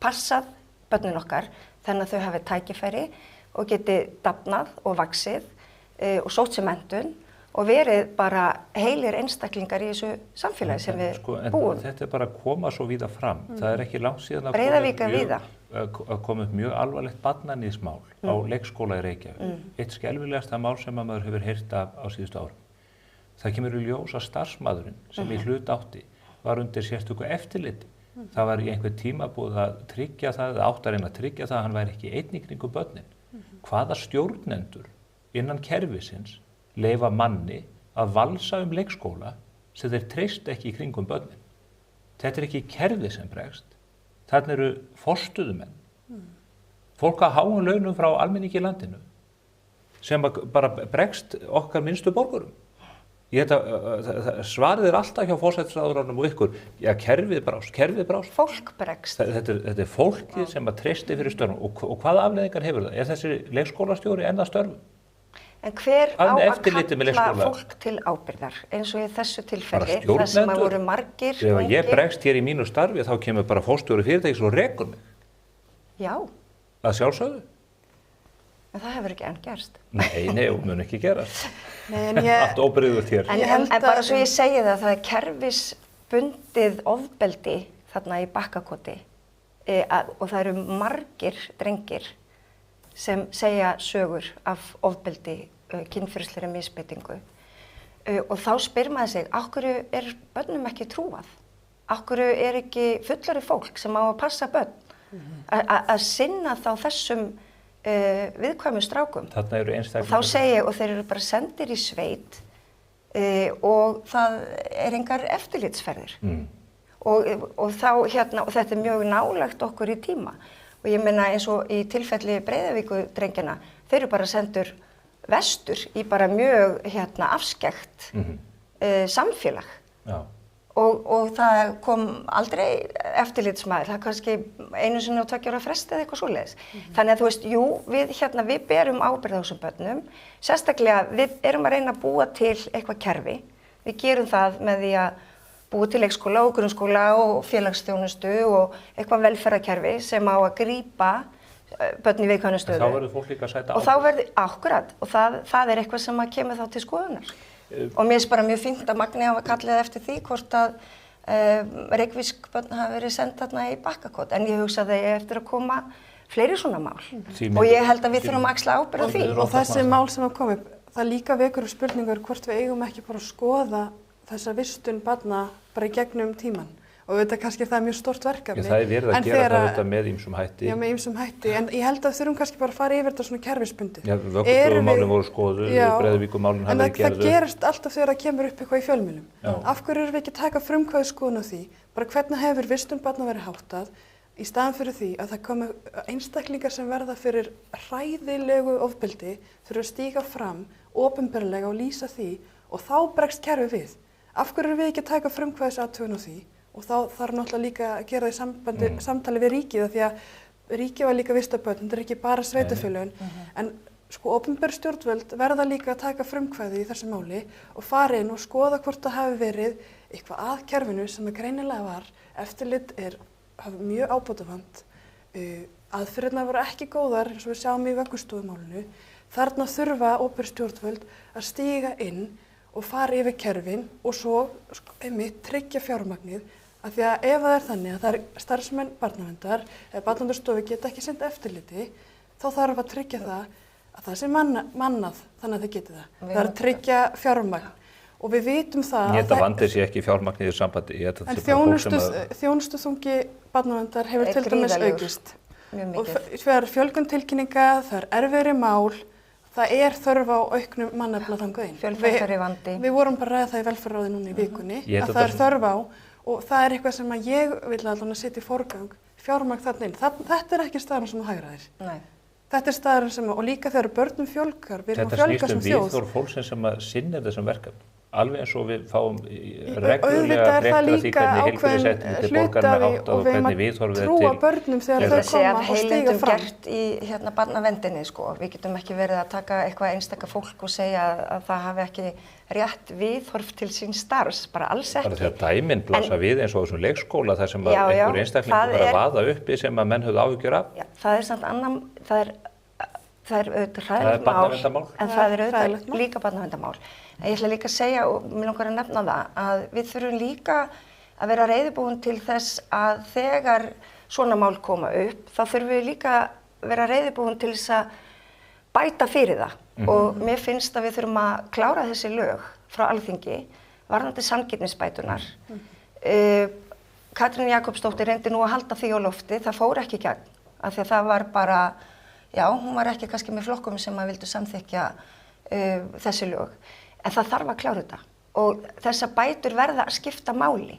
passað börnin okkar þannig að þau hafi tækifæri og geti dafnað og vaxið og sótt sér menntun og verið bara heilir einstaklingar í þessu samfélagi sem við búum. Þetta er bara að koma svo víða fram. Það er ekki langt síðan að koma upp mjög alvarlegt barnaníðsmál á leikskóla í Reykjavík. Eitt skelfilegasta mál sem að maður hefur heyrt af á síðustu árum. Það kemur í ljós að starfsmaðurinn sem í hlut átti var undir sérstöku eftirliti. Það var í einhver tíma búið að tryggja það, eða átt að reyna að tryggja það að hann væri ekki einn í kringum börnin. Hvaða stjórnendur innan kerfisins leyfa manni að valsa leikskóla sem þeir treysta ekki í kringum börnin. Þetta er ekki kerfið sem bregst. Þarna eru forstöðumenn. Fólk að háum launum frá almenningi í landinu sem bara bregst okkar minnstu borgurum. Svarið er alltaf hjá forsætisráðherranum og ykkur. Já, kerfið brást. Fólk bregst. Þetta er fólkið sem að treysti fyrir störfum. Og hvaða afleiðingar hefur það? Er þessi leikskólastjóri enn að störfum? En hver á að kalla fólk til ábyrgðar eins og í þessu tilfelli þar sem að voru margir ungir? Ef ég bregst hér í mínu starfi þá kemur bara forstjóri fyrirtækis og rekur mig. Já. Það sjálfsögðu. En það hefur ekki enn gerst. Nei, og mun ekki gerast. Allt óbrigðugt hér. En bara svo ég segi það er kerfisbundið ofbeldi þarna í Bakkakoti og það eru margir drengir sem segja sögur af ofbeldi, kynferðislegri misbeitingu. Og þá spyr maður sig, af hverju er börnum ekki trúað? Af hverju er ekki fullari fólk sem á að passa börn að sinna þá þessum viðkvæmu strákum? Þarna eru einstaklingar. Og þá segi ég, og þeir eru bara sendir í sveit og það er engar eftirlitsferðir. Og þá og þetta er mjög nálægt okkur í tíma. Og ég meina eins og í tilfelli Breiðavíkudrengjana, þeir eru bara sendur vestur í bara mjög afskekkt samfélag. Já. Og það kom aldrei eftirlitsmaður, það kannski einu sinni á 2 ára fresti eða eitthvað svoleiðis. Þannig að þú veist, jú, við berum ábyrgð á þessum börnum, sérstaklega við erum að reyna að búa til eitthvað kerfi. Við gerum það með því að búið til leikskóla og grunnskóla og félagsþjónustu og eitthvað velferðarkerfi sem á að grípa börn í viðkvæmri stöðu. Þá verður fólk líka að sæta ábyrgð. Og þá verður, akkurat, og það er eitthvað sem kemur þá til skoðunar. Og mér finnst bara mjög fínt að Magni hafa kallað eftir því hvort að reykvísk börn hafa verið send þarna í Bakkakot, en ég hugsa að það er eftir að koma fleiri svona mál og ég held að við þurfum að axla ábyrgð á því. Og þessi mál sem að koma upp, það líka vekur spurningur hvort við eigum ekki bara að skoða þessa vistun barna bara í gegnum tíman. Og þetta kannski það mjög stórt verkefni. Það verið að gera þetta með ýmsum hætti. Já, með ýmsum hætti, en ég held að við þurfum kannski bara að fara yfir þetta svona kerfisbundið. Já, vöggustofumálin voru skoðuð, Breiðavíkurmálin hafa verið gerð. En það gerist alltaf þegar það kemur upp eitthvað í fjölmiðlum. Af hverju erum við ekki að taka frumkvæðisskoðun á því, bara hvernig hefur vistun barna verið háttað, í staðan fyrir því að það komi einstaklingar sem verða fyrir hræðilegu ofbeldi, þurfa að stíga fram opinberlega og lýsa því og þá bregst kerfið við. Af hverju erum við ekki að taka frumkvæðisathugun á því? Og þá þarf náttúrulega líka að gera það í samtali við ríkið af því að ríkið var líka vist af börn, þetta er ekki bara sveitarfélögin, en sko opinber stjórnvöld verða líka að taka frumkvæði í þessu máli og fara inn og skoða hvort það hafi verið eitthvað að kerfinu sem það greinilega var. Eftirlit hafi mjög ábótavant, aðferðirnar voru ekki góðar eins og við sjáum í vöggustofumálinu. Þarna þurfa opinber stjórnvöld að stíga inn og fara yfir kerfin og svo einmitt tryggja fjármagnið. Af því að ef það er þannig að það er starfsmenn barnaverndar eða Barnaverndarstofu geta ekki sinnt eftirliti, þá þarf að tryggja það sé mannað þannig að þau geti það. Það er að tryggja fjármagn og við vitum það Ég held að vandið sé ekki fjármagnið í sambandi. En þjónustuþungi barnaverndar hefur til dæmis aukist. Og það er fjölgun tilkynninga, það er erfiðri mál, það er þörf á auknum mannafla þangað inn. Fjölþættari vandi. Við vorum bara að ræða það í velferðarráði núna í vikunni, að það er þörf á og það er eitthvað sem að ég vil allavega setja í forgang, fjármagn þarna inn. Þetta er ekki staðurinn sem þú hagræðir. Nei. Þetta er staðurinn sem, og líka þegar börnum fjölgar, við erum að fjölga sem þjóð. Þetta snýst viðhorf fólksins sem að sinnir þessum verkefnum. Alveg eins og við fáum reglulega fréttir af því hvernig heilbrigðiseftirlit til borgarinnar háttað og hvernig viðhorfið er til. Og við erum að trúa börnum þegar þau koma og stíga fram. Gert í barnaverndinni, sko. Við getum ekki verið að taka eitthvað einstaka fólk og segja að það hafi ekki rétt viðhorf til sín starfs, bara alls ekki. Bara þegar dæmin blasa við eins og þessum leikskóla þar sem einhver einstaklingur var að vaða uppi sem að menn höfðu áhyggjur af. Já, það er samt annan, það er auðvitað hræðilegt mál, en það er auðvitað líka barnaverndarmál. En ég ætla líka að segja, og mér langar að nefna það, að við þurfum líka að vera reiðubúin til þess að þegar svona mál koma upp, þá þurfum við líka að vera reiðubúin til þess að bæta fyrir það. Og mér finnst að við þurfum að klára þessi lög frá Alþingi, varðandi sanngirnisbætunar. Katrín Jakobsdóttir reyndi nú að halda því á lofti, það fór ekki í gegn, af því að það var bara, já, hún var ekki kannski með flokkum sem að vildu samþykkja þessi lög. En það þarf að klára þetta og þessar bætur verða að skipta máli,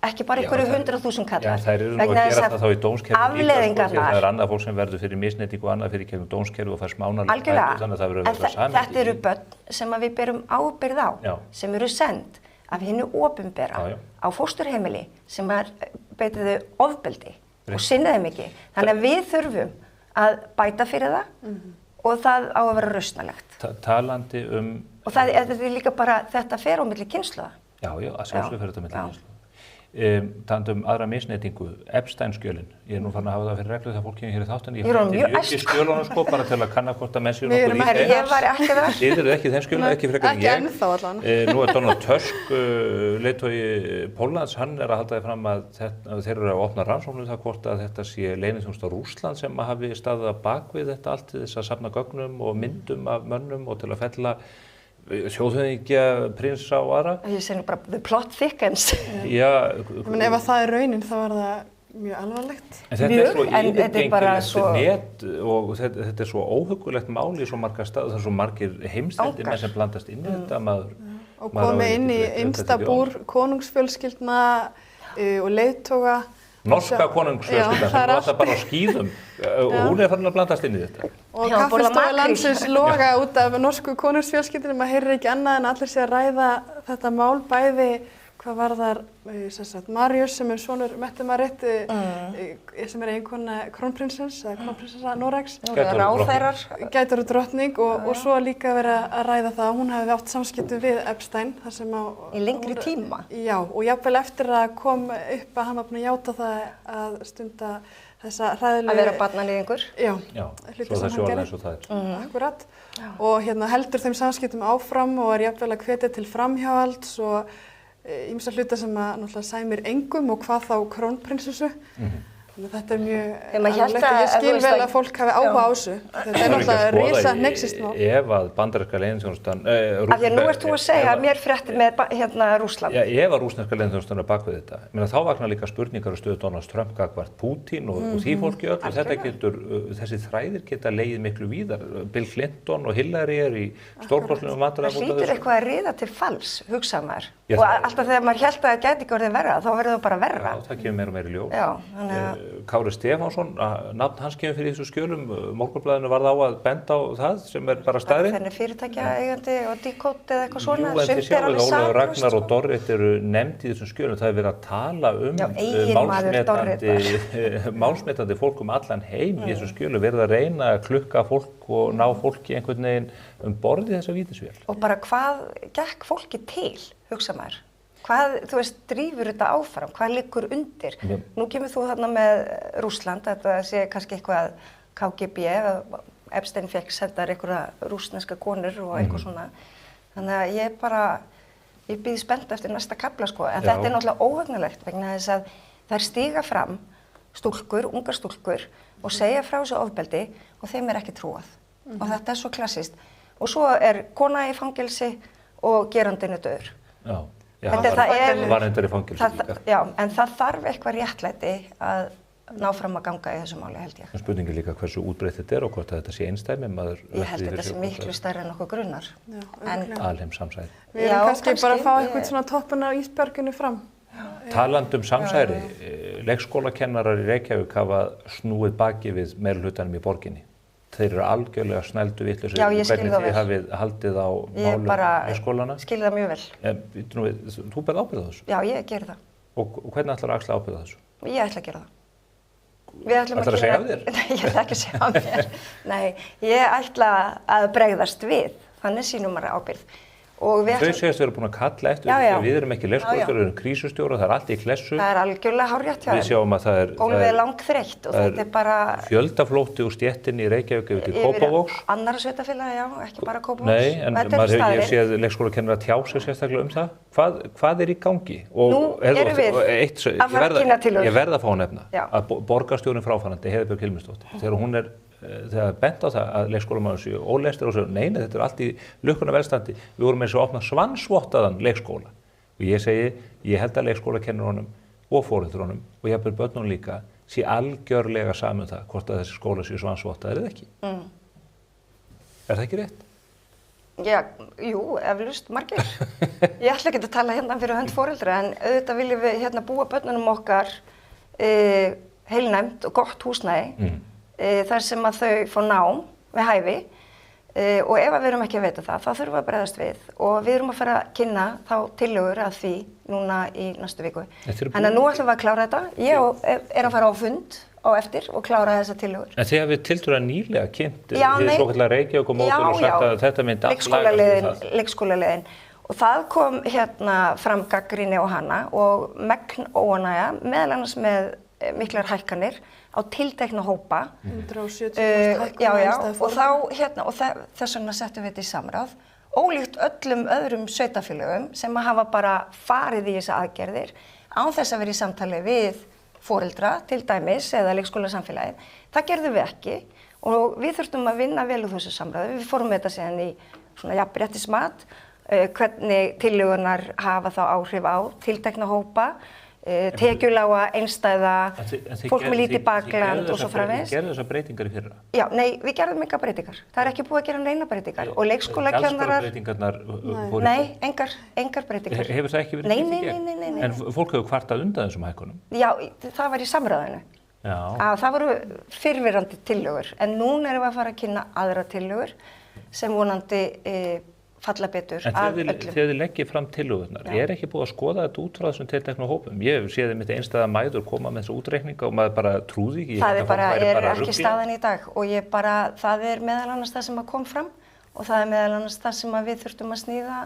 ekki bara einhverju 100.000 kallar. Já, þær eru nú að gera það þá í dómskerfinu líka, því að það er annað fólk sem verður fyrir misneytingu og annað fyrir gegnum dómskerfi og fær smánarlega bætur, þannig að það verður að vera samhengi. Þetta eru börn sem við berum ábyrgð á, sem eru send af hinu opinbera á fósturheimili sem beitið þau ofbeldi og sinna þeim ekki. Þannig að við þurfum að bæta fyrir það og það á að vera rausnalegt. Talandi Og þetta er líka bara, þetta fer á milli kynslóða. Já, að sjálfsögðu fer þetta milli kynslóða. Talandi aðra misneytingu, Epstein-skjölin. Ég er nú farin að hafa það fyrir reglu þegar fólk kemur hér í þáttunni. Ég fætti upp í skjölunum sko, bara til að kanna hvort að menn séu nokkuð í þeim. Ég var ekki það. Þið eru ekki þeim skjölum, ekki frekar en ég. Ekki ennþá allan. Nú er Donald Tusk, leiðtogi Póllands, hann er að halda því fram að þeir eru að opna rannsókn það hvort að þetta sé leyniþjónusta Rússland sem hafi staðið að bak við þetta allt til þess að safna gögnum og myndum af mönnum og til að fella þjóðhöfðingja, prinsa og aðra. Ég segi bara, the plot thickens. Já. Men ef það er raunin þá er það mjög alvarlegt. En þetta er svo yfirgengilegt net og þetta er svo óhugulegt mál í svo margar staði, það er svo margir heimsþættir menn sem blandast inn í þetta maður. Og komið inn í innsta búr konungsfjölskyldna og leiðtoga. Norska konungsfjölskyldan sem var alltaf bara á skíðum og hún er farin að blandast inn í þetta. Og kaffistofu landsins loga út af norsku konungsfjölskyldunni, maður heyrir ekki annað en allir sé að ræða þetta mál bæði hvað varðar Marius sem er sonur Mette Marit sem er eiginkona krónprinsins eða krónprinsessa Noregs. Ráðherrar. Gætur og drottning og svo líka verið að ræða það að hún hefði átt samskipti við Epstein þar sem í lengri tíma. Já, og jafnvel eftir að kom upp að hann var búinn að játa það að stunda þessa hræðilegu... Að vera barnaníðingur. Já, svo það sjóla eins og það er. Akkurat. Og heldur þeim samskiptum áfram og er jafnvel að hvetja til framhjáhalds og ýmsa hluta sem að náttúrulega sæmir engum og hvað þá krónprinsessu. Þannig að þetta mjög alvarlegt og ég skil vel að fólk hafi áhuga á þessu. Þetta náttúrulega risa hneyksist mál. Ef að bandaríska leyniþjónustan... Af því að nú ert þú að segja mér fréttir með Rússland. Já, ef að rússneska leyniþjónustan bak við þetta. Ég meina, þá vakna líka spurningar stöðu Donalds Trump gagnvart Putin og því fólki öll. Og þetta þessi þræðir geta legið miklu víðar. Bill Clinton og Hillary í stórkostlegum vandræðum. Það hlýtur eitthvað að riða til falls, hugsa maður. Og alltaf þegar maður hélt að það gæti ekki orðið verra, þá verður það bara verra. Já, það kemur meira og meira í ljós. Já, þannig að... Kári Stefánsson, nafn hans kemur fyrir þessu skjölum, Morgunblaðinu varð á að benda á það sem bara staðreynd. Þannig fyrirtækja eigandi og Decode eða eitthvað svona, sumt er alveg saklaust. Ólafur Ragnar og Dorrit eru nefnd í þessum skjölum, það er verið að tala málsmetandi fólk allan heim í þessum skjölum, verið að reyna að klukka fólk og ná fólki einhvern veginn borð í þessa vítisvél. Og bara hvað gekk fólki til, hugsa maður? Hvað, þú veist, drífur þetta áfram? Hvað liggur undir? Nú kemur þú þarna með Rússland, þetta sé kannski eitthvað KGB, Epstein fekk sendar einhverja rússneska konur og eitthvað svona. Þannig að ég bíð spennt eftir næsta kafla, sko. En þetta er náttúrulega óhugnalegt vegna þess að þær stíga fram stúlkur, ungar stúlkur og segja frá þessu ofbeldi og þeim er ekki trúað. Og þetta er svo klassískt. Og svo er kona í fangelsi og gerandinn er dauður. Já, það var reyndar í fangelsi líka. Já, en það þarf eitthvað réttlæti að ná fram að ganga í þessu máli, held ég. Spurningi líka hversu útbreitt þetta er og hvort þetta sé einstæmi. Ég held þetta sé miklu stærri en okkur grunnar. Alheimssamsæri. Við erum kannski bara að fá eitthvað svona toppun á ísbjörginu fram. Talandi samsæri, leikskólakennarar í Reykjavík hafa snúið baki við meirihlutanum í borginni. Þeir eru algjörlega snældu vitlausir. Já, ég skil það vel. Hvernig þið hafið haldið á málum leikskólana? Ég skil það mjög vel. Þú berð ábyrgð á þessu? Já, ég ger það. Og hvernig ætlar að axla ábyrgð á þessu? Ég ætla að gera það. Ætlar að segja af þér? Nei, ég ætla ekki að segja af mér. Nei, ég ætla að bregðast við. Þannig sýnum maður ábyrgð. Þau segist vera búin að kalla eftir, við erum ekki leikskólastjórar, við erum krísustjórar, það er allt í klessu. Það er algjörlega hárrétt hjá þeim. Við sjáum að það er... Gólfið er langþreytt og þetta er bara... Fjöldaflótti úr stéttinni í Reykjavík yfir til Kópavogs. Yfir annarra sveitarfélaga, já, ekki bara Kópavogs. Nei, en ég séð leikskólakennara tjá sig sérstaklega um það. Hvað er í gangi? Nú erum við að fara að kynna tillögur. Ég verð að fá að nefna að borgarstjórinn fráfarandi, Heiðbjörg Hilmisdóttir, þegar bent á það að leikskólamaður séu ólestir og séu, neina, þetta er allt í lukkuna velstandi. Við vorum eins og opna svansvottaðan leikskóla. Og ég segi, ég held að leikskólakennurunum og foreldrunum og jafnvel börnunum líka sé algjörlega saman það hvort að þessi skóla séu svansvottaðir eða ekki. Er það ekki rétt? Já, jú, eflaust margir. Ég ætla ekki að tala hérna fyrir hönd foreldra en auðvitað viljum við hérna búa börnunum okkar heilnæmt og gott húsnæði. Þar sem að þau fá nám við hæfi og ef við erum ekki að veita það, þá þurfum við að bregðast við og við erum að fara að kynna þá tillögur að því núna í næstu viku. Þannig að nú ætlum við að klára þetta. Ég er að fara á fund á eftir og klára þessa tillögur. En þið hafið tiltölulega nýlega kynnt því svokallaða Reykjavík og mótur og sagt að þetta myndi allt leikskólaleiðin. Og það kom hérna fram gagnrýni á hana og megn óánægja, meðal annars með miklar hækkanir á tiltekna hópa. 170% hækkun og þá og þess vegna settum við þetta í samráð. Ólíkt öllum öðrum sveitarfélögum sem hafa bara farið í þessa aðgerðir án þess að vera í samtali við foreldra til dæmis eða leikskólasamfélagið. Það gerðum við ekki og við þurftum að vinna vel úr þessu samráði. Við fórum með þetta síðan í svona jafnréttismat, hvernig tillögurnar hafa þá áhrif á tiltekna hópa. Tekjulága, einstæða, fólk með lítið bakland og svo framvegis. Þið gerðu þessar breytingar í fyrra? Já, nei, við gerðum engar breytingar. Það er ekki búið að gera neina breytingar. Og leikskólakennarar... Nei, engar breytingar. Hefur það ekki verið tekið í gegn? Nei. En fólk hefur kvartað undan þessum hækkunum? Já, það var í samráðinu. Já. Það voru fyrrverandi tillögur. En núna erum við að fara að kynna aðra tillögur sem vonandi... falla betur af öllum. En þegar þið leggið fram tillögurnar, er ekki búið að skoða þetta út frá þessum tilteknu hópum? Ég hef séð mitt einstæða mæður koma með þessu útreikninga og maður bara trúði ekki. Það er ekki staðan í dag og það er meðal annars það sem kom fram og það er meðal annars það sem við þurftum að sníða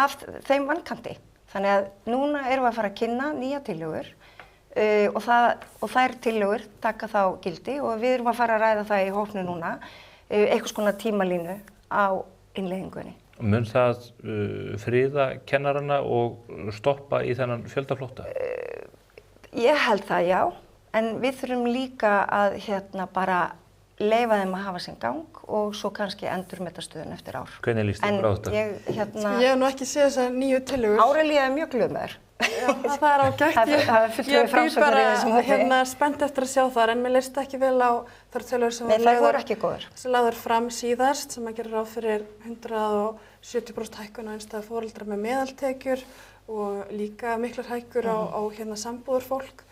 af þeim vankanti. Þannig að núna erum við að fara að kynna nýja tillögur og þær tillögur taka þá gildi og við erum að fara að ræða það í hópnu núna, einhvers konar tímalínu á innleiðingunni. Mun það friða kennarana og stoppa í þennan fjöldaflótta? Ég held það, já, en við þurfum líka að bara leyfa þeim að hafa sinn gang og svo kannski endurmeta stöðun eftir ár. Hvernig líst þér á þetta? Ég hef nú ekki séð þessar nýju tillögur. Árelía mjög glöð með þér. Já, það ágætt. Ég býr bara spennt eftir að sjá þar, en mér leist ekki vel á þar tillögur sem lagðar fram síðast, sem að gera ráð fyrir 170% hækkun á einstæða foreldra með meðaltekjur og líka miklar hækkur á sambúðarfólk.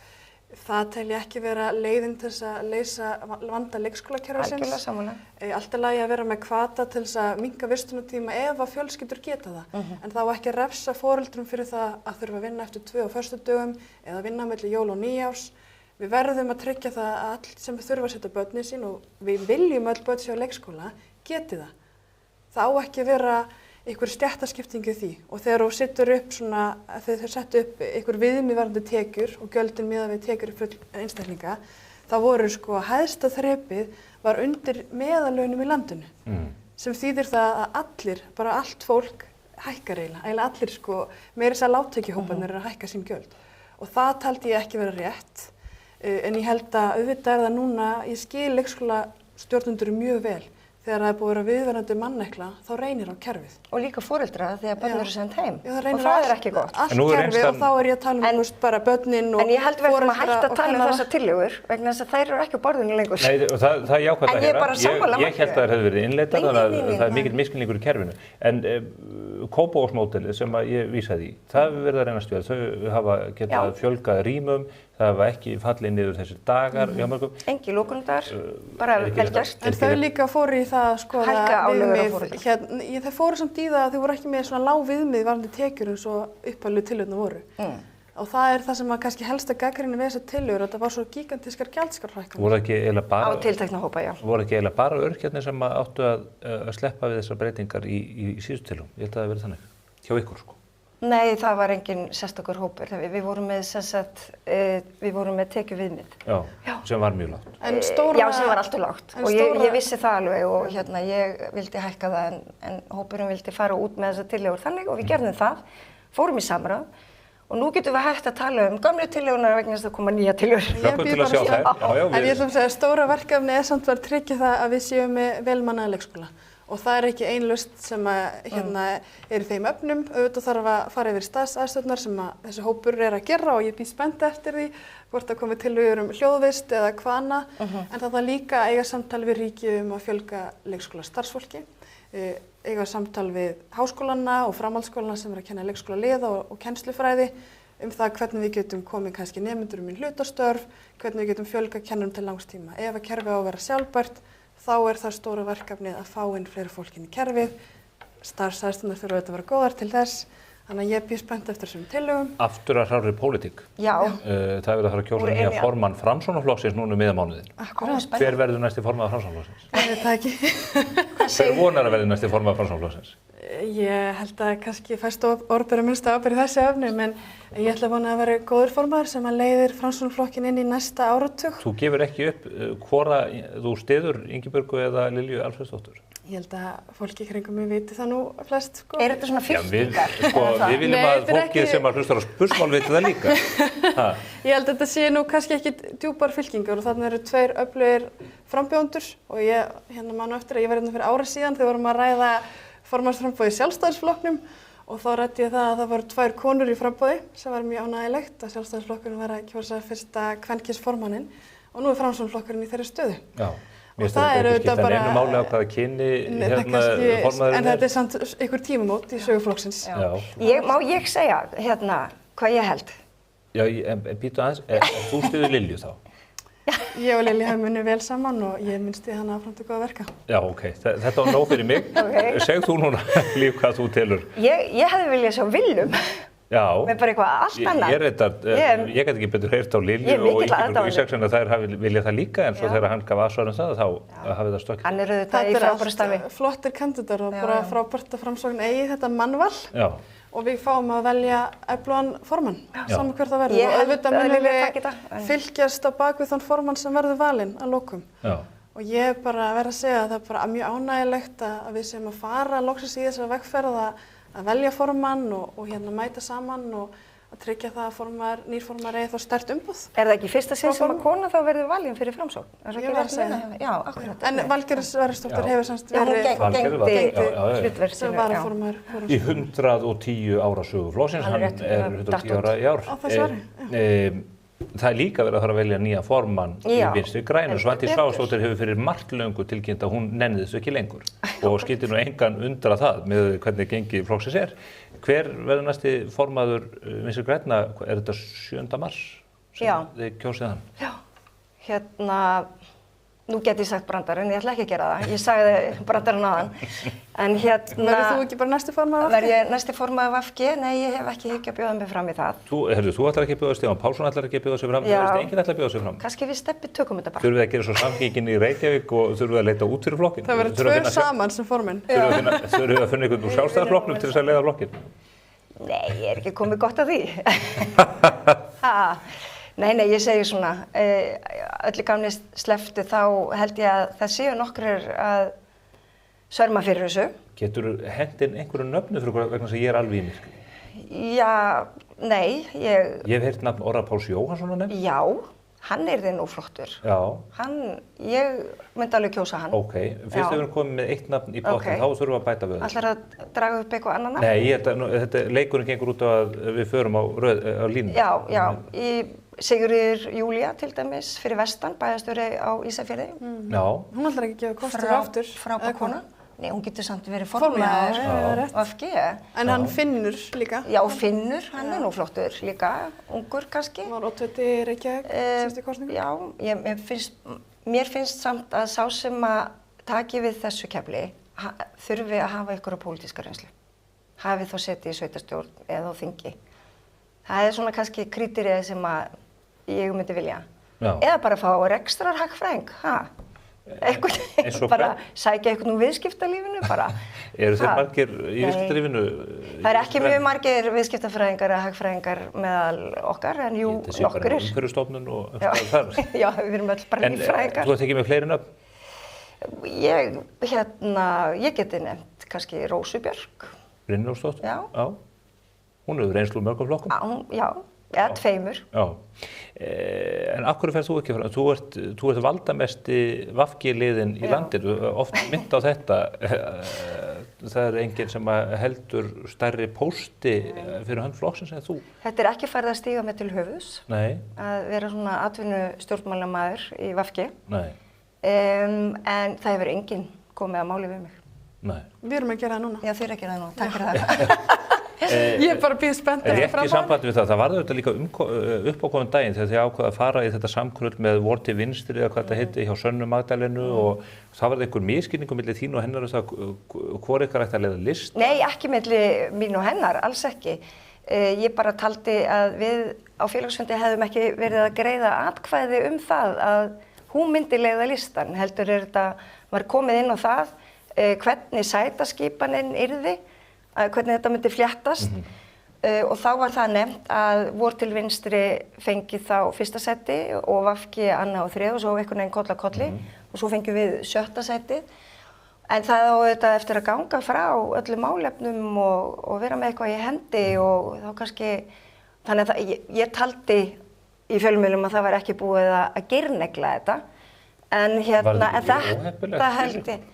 Það tel ég ekki vera leiðin til þess að leysa vanda leikskólakerfisins. Algjörlega sammála. Allt í lagi að vera með hvata til þess að minnka vistunartíma ef að fjölskyldur geta það. En þá ekki að refsa foreldrum fyrir það að þurfa að vinna eftir 2 á föstudögum eða vinna milli jól og nýjárs. Við verðum að tryggja það að allt sem við þurfa að setja börnin sín og við viljum öll börn sér á leikskóla geti það. Það á ekki að vera einhver stéttaskiptingu því og þegar þú setur upp þegar þau settu upp einhver viðmið varðandi tekjur og gjöldin miðað við tekjur full einstaklinga, þá voru hæsta þrepið var undir meðallaunum í landinu. Sem þýðir það að allir, bara allt fólk hækkar eiginlega allir meira þess að lágtekjuhóparnir að hækka sín gjöld. Og það taldi ég ekki vera rétt, en ég held að auðvitað það núna, ég skil leikskólastjórnendur mjög vel. Þegar það búið að vera viðverandi mannekla, þá reynir á kerfið. Og líka foreldra þegar börn eru send heim. Já, og það ekki gott. Allt kerfið og þá ég að tala bara börnin og foreldra. En ég held við ætlum að hætta að tala þessar tillögur vegna þess að þær eru ekki á borðinu lengur. Nei, og það er jákvæmt að heyra. Ég held að þær hefði verið innleiddar, þannig að það er mikill misskilningur í kerfinu. En Kópavogsmódelið sem ég vísaði í, það hefur verið að reynast við. Þau hafa getað fjölgað rýmum, það hafa ekki fallið niður þessir dagar hjá mörgum. Engi lókundagar, bara vel gert. En þau líka fóru í það að skoða viðmið. Þau fóru samt í það að þau voru ekki með svona lág viðmið varðandi tekjur eins og upphaflegu tillögurnar voru. Og það er það sem að kannski helsta gagnrýni við þessar tillögur, að það var svo gigantískar gjaldskrárhækkanir. Voru ekki eiginlega bara á tiltekna hópa, já. Voru ekki eiginlega bara öryrkjarnir sem áttu að sleppa við þessar breytingar í síðustu tillögum? Ég held að það hafi verið þannig hjá ykkur Nei, það var engin sérstakur hópur. Við vorum með tekjuviðmið. Já, sem var mjög lágt. Já, sem var alltaf lágt. Og ég vissi það alveg og ég vildi hækka það en hópurinn vildi fara út með þessar tillögur þannig og við gerðum það, fórum í samráð og nú getum við hægt að tala gömlu tillögunar vegna þess að koma nýja tillögur. Hlökkum til að sjá þær. En ég ætlum að segja að stóra verkefni er samt að tryggja það að við séum með velmannaða leikskóla. Og það er ekki ein lausn sem er í þeim öfnum. Auðvitað þarf að fara yfir starfsaðstöðurnar sem þessi hópur er að gera og ég bíð spennt eftir því hvort það komi tillögur hljóðvist eða hvað annað. En það þarf líka að eiga samtal við ríkið að fjölga leikskóla starfsfólki, eiga samtal við háskólana og framhaldsskólana sem að kenna leikskóla liða og kennslufræði það hvernig við getum komið kannski nemendur í hlutastörf, hvernig við getum fjölga kennurum til langs tíma. Ef að kerfið á að vera sjálfbært, þá er það stóra verkefnið að fá inn fleiri fólk inn í kerfið. Starfsaðstöðurnar þurfa auðvitað að vera góðar til þess. Þannig að ég býð spennt eftir þessum tillögum. Aftur að hrárri pólitík. Já. Það er verið að fara að kjósa nýja formann Framsóknarflokksins núna miðamánuðinn. Hver verður næsti formaður Framsóknarflokksins? Ég veit það ekki. Hver vonar að verði næsti formaður Framsóknarflokksins? Ég held að kannski fæst orðbera minnsta ábyrgð í þessu efnum, en ég ætla að vona að vera góður formaður sem að leiðir Framsóknarflokkinn inn í næsta áratug. Þú gefur ekki upp hvora þú styður Ingibjörgu eða Lilju Alfreðsdóttur? Ég held að fólki kringum mig viti það nú flest. Er þetta svona fylkingar? Við viljum að fólkið sem að hlustar á spursmál viti það líka. Ég held að þetta sé nú kannski ekki djúpar fylkingar og þarna eru 2 öflugir frambjóðendur og ég man eftir að ég var hérna fyrir ári síðan þegar vorum að ræða formannsframboði í Sjálfstæðisflokknum og þá ræddi ég það að það voru 2 konur í framboði sem var mjög ánægilegt að Sjálfstæðisflokkurinn var að kjósa fyrsta kvenkynsformanninn og nú er Framsóknarflokkurinn í þeirri stöðu. Já. Mér finnst það ekki skipta neinu máli á hvaða kyni formaðurinn en þetta er samt einhver tímamót í sögu flokksins. Má ég segja hvað ég held? Já, en býtu aðeins, þú styður Lilju þá? Ég og Lilju hefum unnið vel saman og ég minnst því hana áfram til góða verka. Já, ok. Þetta var nóg fyrir mig. Segð þú núna Líf hvað þú telur. Ég hefði viljað sjá Willum. Já. Með bara eitthvað allt annað. Ég get ekki betur heyrt á Lilju og Ingibjörgu Ísaksson að þær hafi viljað það líka en svo þegar hann gaf aðsvar þá hafi það stokkið. Hann er auðvitað í frábæru starfi. Flottir kandidatar og bara frábært að Framsókn eigi þetta mannval. Já. Og við fáum að velja öflugan formann, saman hver það verður. Og auðvitað munum við fylgjast á bak við þann formann sem verður valinn að lokum. Já. Og ég bara verð að segja að það er bara mjög ánægilegt að við séum að fara loksins í þessa vegferð að velja formann og mæta saman og að tryggja það að nýr formar eigi þá sterkt umboð. Er það ekki fyrsta sinn sem að kona þá verður valin fyrir Framsókn? Ég var að segja það. Já, akkurat. En Valgerður Sverrisdóttir hefur semst verið hlutverk sem varaformaður. Í 110 ára sögu flokksins, hann er 110 ára í ár. Á þessu ári. Það er líka verið að fara að velja nýja formann í Vinstri grænum. Svandís Svavarsdóttir hefur fyrir margt löngu tilkynnt að hún nenni þessu ekki lengur og skyldi nú engan undra það með hvernig gengi flokksins er. Hver verður næsti formaður Vinstri grænna? Er þetta 7. mars sem þið kjósið hann? Já, nú get ég sagt brandarinn, ég ætla ekki að gera það. Ég sagði brandarinn áðan. En Verður þú ekki bara næsti formaður VFG? Verð ég næsti formaður VFG? Nei, ég hef ekki hyggju að bjóða mig fram í það. Þú ætlar ekki að bjóða Stefán Pálsson ætlar ekki að bjóða sig fram? Já. Enginn ætlar að bjóða sig fram? Kannski við Stebbi tökum þetta bara. Þurfum við að gera svo samgengin í Reykjavík og þurfum við að leita út fyrir flokkinn? Það verður 2 saman sem formenn. Þurfum við að finna einhvern úr Sjálfstæðisflokknum til þess að leiða flokkinn? Nei, ég er ekki komið gott að því. Nei, ég segi svona, öllu gamni slepptu þá held ég að það séu nokkrir að sverma fyrir þessu. Getur hendin einhverju nöfnu fyrir okkur vegna þess að ég er alveg í myrkri? Já, nei, Ég hef heyrt nafn Orra Páls Jóhannssonar nefnt. Já, hann er þið nú flottur. Já. Ég myndi alveg kjósa hann. Ok, fyrst við erum komið með eitt nafn í pottinn, þá þurfum við að bæta við það. Ætlar að draga upp eitthvað annan nafn? Nei, leikurinn gengur út á að við förum á línu. Já, Sigríður Júlía til dæmis fyrir vestan, bæjarstjóri á Ísafirði. Já. Hún ætlar ekki að gefa kostur aftur. Frábær kona. Nei, hún getur samt verið formaður VFG. En hann Finnur líka. Já, Finnur, hann er nú flottur líka, ungur kannski. Var oddviti Reykjavík síðustu kosningu. Já, mér finnst samt að sá sem að taki við þessu kefli þurfi að hafa einhverja pólitíska reynslu. Hafi þá setið í sveitarstjórn eða á þingi. Það er svona kannski kríterið sem að ég myndi vilja. Eða bara fá rekstrar hagfræðing, bara sækja eitthvað úr viðskiptalífinu bara. Eru þeir margir í viðskiptalífinu? Það er ekki mjög margir viðskiptafræðingar eða hagfræðingar meðal okkar, en jú, nokkur. Þetta sé bara umhverfisstofnun og eitthvað þar. Já, við erum öll bara líffræðingar. En þú ert ekki með fleiri nöfn? Ég geti nefnt kannski Rósu Björk. Brynjólfsdóttir? Já. Hún hefur reynslu úr mörgum flokkum? Já, eða 2. Já. En af hverju ferð þú ekki fram? Þú ert valdamesti VFG-liðinn í landinu, oft mynd á þetta. Það er enginn sem heldur stærri pósti fyrir hönd flokksins en þú. Þetta er ekki farið að stíga mig til höfuðs. Nei. Að vera svona atvinnustjórnmálamaður í VFG. Nei. En það hefur enginn komið að máli við mig. Nei. Við erum að gera það núna. Já, þið eru að gera það núna. Takk fyrir það. Ég er bara býð spennt að fram á. Rétt í sambandi við það var þetta líka uppákominn daginn þegar þið ákvaða að fara í þetta samkrull með Vor til vinstri eða hvað þetta heiti hjá Sönnu Magdalenu og það var einhver misskilningur milli þín og hennar það hvor ykkar ætti að leiða list? Nei, ekki milli mín og hennar, alls ekki. Ég bara taldi að við á félagsfundi hefðum ekki verið að greiða atkvæði það að hún myndi leiða listan. Heldur þetta var komið inn á það hvernig sætaskipanin yrði, hvernig þetta myndi fléttast og þá var það nefnt að Vor til vinstri fengi þá 1. sæti og VFG 2. og 3. og svo einhvern veginn koll að kolli og svo fengjum við 7. sætið. En það á þetta eftir að ganga frá öllum málefnum og vera með eitthvað í hendi og þá kannski, þannig að ég taldi í fjölmiðlum að það var ekki búið að girnegla þetta. En þetta held ég.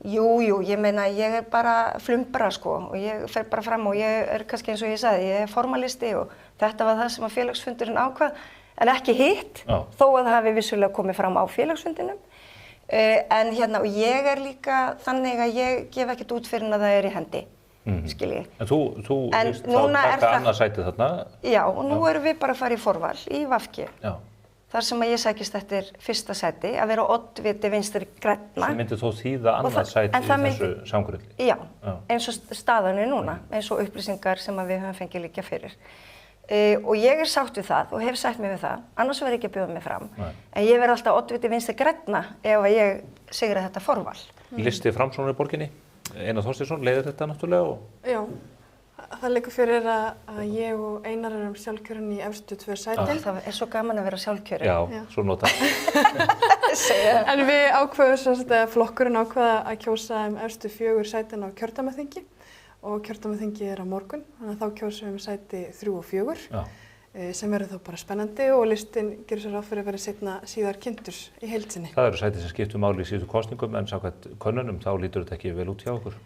Jú, ég meina ég er bara flumbra og ég fer bara fram og ég er kannski eins og ég sagði, ég er formalisti og þetta var það sem að félagsfundurinn ákvað, en ekki hitt, þó að það hafi vissulega komið fram á félagsfundinum. En og ég er líka þannig að ég gef ekkert út fyrir að það er í hendi, skilji. En þú veist þá taka annað sætið þarna? Já, og nú erum við bara að fara í forval í VFG. Já. Þar sem að ég sækist eftir 1. sæti, að vera oddviti Vinstri grænna. Sem myndi þó þýða annað sæti í þessu samkrulli? Já, eins og staðan er núna, eins og upplýsingar sem að við höfum fengið líka fyrir. Og ég er sátt við það og hef sætt mig við það, annars verð ekki að bjóða mig fram. En ég verð alltaf oddviti Vinstri grænna ef að ég sigra þetta forval. Listi Framsóknar í borginni, Einar Þorsteinsson, leiðir þetta náttúrulega? Já, það liggur fyrir að ég og Einar erum sjálfkjörin í efstu 2 sætin. Það svo gaman að vera sjálfkjörin. Já, svo nota. En við ákveðum flokkurinn ákveða að kjósa efstu 4 sætin á kjördæmaþingi og kjördæmaþingi á morgun, þannig að þá kjósum við sæti 3 og 4. Sem verður þá bara spennandi og listinn gerir sér ráð fyrir að vera síðar kynntur í heild sinni. Það eru sæti sem skiptu máli í síðustu kosningum en samkvæmt könnunum þá lítur þetta ekki vel út hjá okkur.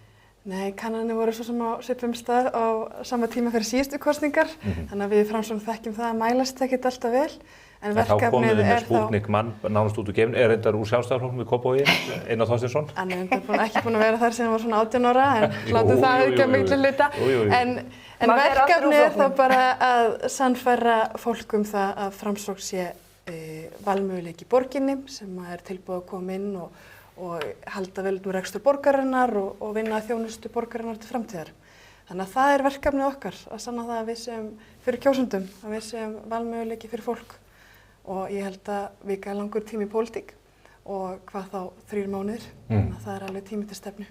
Nei, kannanir voru svo sem á svipum stað á sama tíma fyrir síðustu kosningar, þannig að við Framsókn þekkjum það að mælast ekkert alltaf vel. En þá komum við með Spútnik mann nánast út úr geiminn, reyndar úr Sjálfstæðisflokknum í Kópavogi, Einar Þorsteinsson. Hann er ekki búinn að vera þar síðan hann var svona 18 ára, en látum það ekki að miklu hluta. En verkefnið þá bara að sannfæra fólk það að Framsókn sé valmöguleiki í borginni sem tilbúið að koma inn og halda vel rekstur borgarinnar og vinna þjónustu borgarinnar til framtíðar. Þannig að það verkefnið okkar að sanna það að við séum fyrir kjósendum, að við séum valmöguleiki fyrir fólk. Og ég held að vika langur tími í pólitík og hvað þá 3 mánuðir, þannig að það alveg tími til stefnu.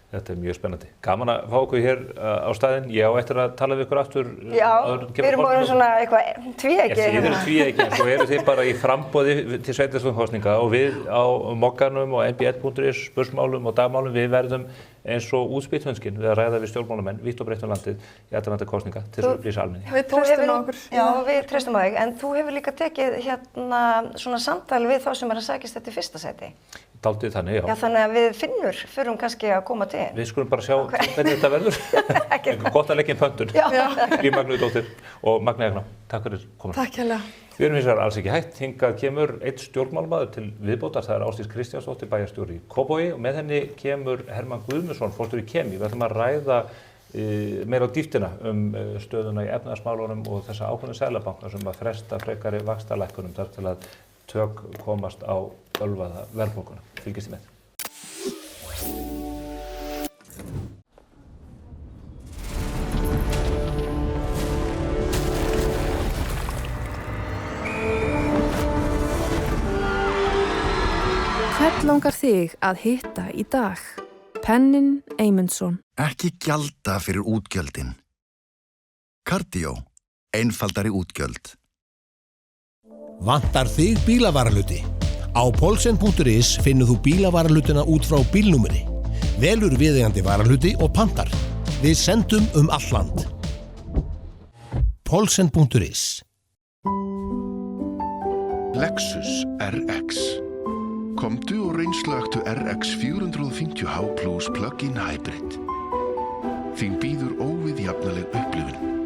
Þetta mjög spennandi. Gaman að fá okkur hér á staðinn. Ég á eftir að tala við ykkur aftur. Já, við erum orðin svona eitthvað tvíeyki. Þið eru tvíeyki, en svo eru þið bara í framboði til sveitarstjórnarkosninga og við á Mogganum og nb1.is, spursmálum og dagmálum, við verðum eins og útspýthundskinn við að ræða við stjórnmálamenn vítt og breitt um landið í aðdraganda kosninga til þess að upplýsa almenning. Við treystum á okkur. Já, við treystum á þig, en þú hefur líka tekið svona samtal við þá sem að sækjast þetta í fyrsta sæti. Dálítið þannig, já. Já, þannig að við Finnur förum kannski að koma til. Við skulum bara sjá hvernig þetta verður. Gott að leggja inn pöntun. Líf Magnúðardóttir og Magnea Egna. Takk fyrir komuna. Takk hérlega. Við erum hins vegar alls ekki hætt. Hingað kemur einn stjórnmálamaður til viðbótar. Það Ásdís Kristjánsdóttir, bæjarstjóri í Kópavogi og með henni kemur Hermann Guðmundsson, forstjóri í Kemi. Við ætlum að ræða meira á dýptina stöðuna í efnahagsmálunum og þessa ákvörðun Seðlabankans að fresta frekari vaxtalækkunum þar til að tök komast á ölvaða verðbólguna. Fylgist þið með. Hvern langar þig að hitta í dag? Pennin Eymundsson. Ekki gjalda fyrir útgjöldin. Cardio. Einfaldari útgjöld. Vantar þig bílavarahluti? Á Poulsen.is finnur þú bílavarahlutina út frá bílnúmeri. Velur viðeigandi varahluti og pantar. Við sendum all land. Poulsen.is. Lexus RX. Komdu og reynslögtu RX 450h Plus Plug-in Hybrid. Þín býður óviðjafnaleg upplifun.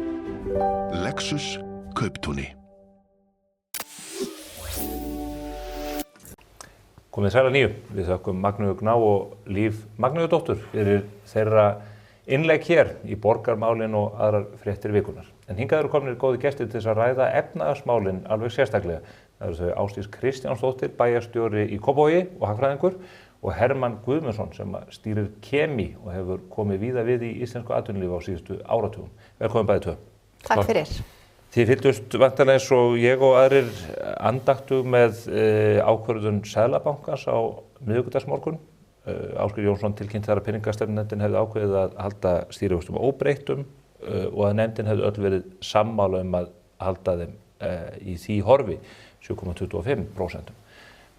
Lexus Kauptúni. Komið sæl að nýju. Við þökkum Magneu Gná og Líf Magnúðardóttur fyrir þeirra innlegg hér í borgarmálin og aðrar fréttir vikunar. En hingað eru komnir góði gestir til þess að ræða efnahagsmálin alveg sérstaklega. Það eru þau Ásdís Kristjánsdóttir, bæjarstjóri í Kópavogi og hagfræðingur og Hermann Guðmundsson sem stýrir Kemi og hefur komið víða við í íslensku atvinnulífi á síðustu áratugum. Velkomin bæði tvö. Takk fyrir. Þið fylgdust vantarlega eins og ég og aðrir andaktu með ákvörðun Seðlabankans á miðvikudagsmorgun. Ásgeir Jónsson tilkynnt þar að peningastefnunefndin hefði ákveðið að halda stýrivöxtum óbreyttum og að nefndin hefði öll verið sammála að halda þeim í því horfi 7,25%.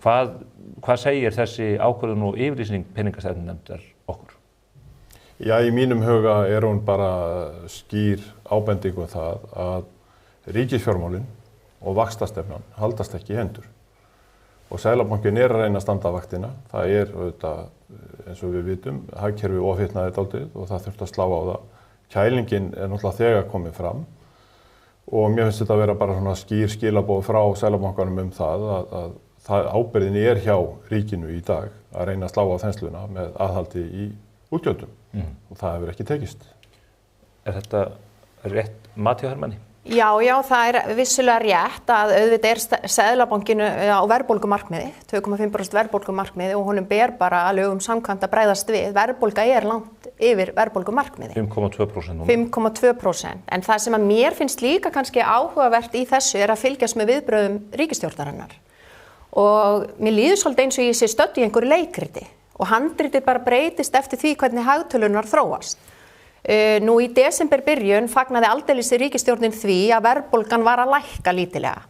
Hvað segir þessi ákvörðun og yfirlýsing peningastefnunefndar okkur? Já, í mínum huga hún bara skýr ábendingu það að ríkisfjármálin og vaxtastefnan haldast ekki í hendur. Og Seðlabankinn að reyna að standa vaktina. Það auðvitað, eins og við vitum, hagkerfi ofhitnaði dálítið og það þurfti að slá á það. Kælingin náttúrulega þegar komið fram og mér finnst þetta að vera bara svona skýr skilaboð frá Seðlabankanum það að ábyrgðin hjá ríkinu í dag að reyna að slá á þensluna með aðhaldi í útgjöldum og það hefur ekki tekist. Þetta rétt mat hjá Hermanni? Já, það vissulega rétt að auðvitað Seðlabankinn á verðbólgumarkmiði, 2,5% verðbólgumarkmiði og honum ber bara að lögum samkvæmt að bregðast við. Verðbólga langt yfir verðbólgumarkmiði. 5,2%. 5,2%. En það sem að mér finnst líka kannski áhugavert í þessu að fylgjast með viðbrögðum ríkisstjórnarinnar. Og mér líður svolítið eins og ég sé stödd í einhverju leikriti og handritið bara breytist eftir því hvernig hagtölunar þróast. Nú í desember byrjun fagnaði aldeilis ríkisstjórnin því að verðbólgan var að lækka lítillega.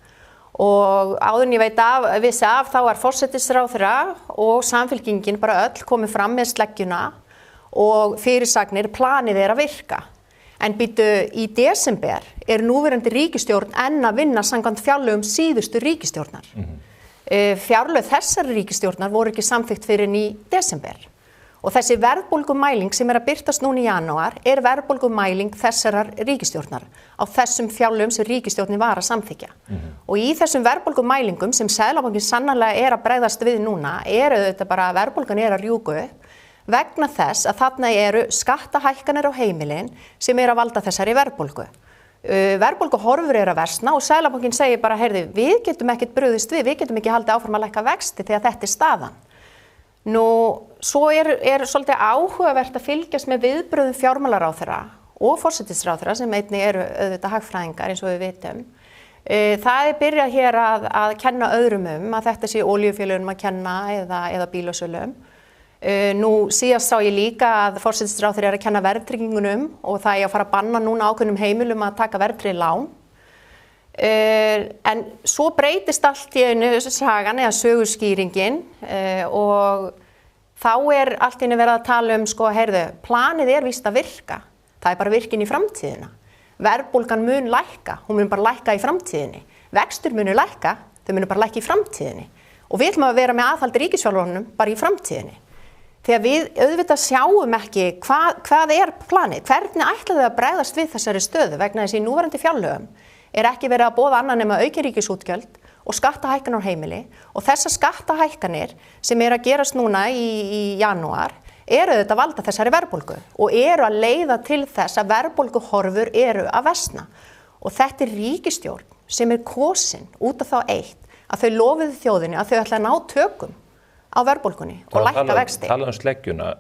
Og áður en ég vissi af þá var forsætisráðherra og Samfylkingin bara öll komið fram með sleggjuna og fyrirsagnir planið að virka. En býtu í desember núverandi ríkisstjórn enn að vinna samkvæmt fjárlögum síðustu ríkisstjórnar. Fjárlög þessari ríkisstjórnar voru ekki samþykkt fyrir í desember. Og þessi verðbólgumæling sem að birtast núna í janúar verðbólgumæling þessarar ríkisstjórnar á þessum fjárlögum sem ríkisstjórnin var að samþykja. Og í þessum verðbólgumælingum sem Seðlabankinn sannarlega að bregðast við núna þetta bara að verðbólgan að rjúka upp vegna þess að þarna skattahækkanir á heimilin sem að valda þessari verðbólgu. Verðbólguhorfur að versna og Seðlabankinn segir bara, heyrðu, við getum ekkert brugðist við getum ekki haldið áfram að lækka vexti þegar þetta staðan. Nú, svo svolítið áhugavert að fylgjast með viðbröðum fjármálaráðherra og forsætisráðherra sem einnig auðvitað hagfræðingar eins og við vitum. Það byrjað hér að kenna öðrum að þetta sé olíufélögunum að kenna eða bílasölum. Nú síðast sá ég líka að forsætisráðherra að kenna verðtryggingunum og það að fara að banna núna ákveðnum heimilum að taka verðtryggð lán. En svo breytist allt í einu sagan eða söguskýringin og þá allt í einu verið að tala heyrðu, planið víst að virka, það bara virkin í framtíðina. Verðbólgan mun lækka, hún mun bara lækka í framtíðinni. Vextur munu lækka, þau munu bara lækka í framtíðinni. Og við ætlum að vera með aðhald ríkisfjármálunum bara í framtíðinni. Þegar við auðvitað sjáum ekki hvað planið, hvernig ætla þau að bregðast við þessari stöðu vegna þess í núverandi fjárlögum ekki verið að boða annað nema aukin ríkisútgjöld og skattahækkanir á heimili og þessar skattahækkanir sem að gerast núna í janúar auðvitað að valda þessari verðbólgu og að leiða til þess að verðbólguhorfur að versna og þetta ríkisstjórn sem kosin út af þá eitt að þau lofuðu þjóðinni að þau ætla að ná tökum á verðbólgunni og lækka vexti. Tala sleggjuna,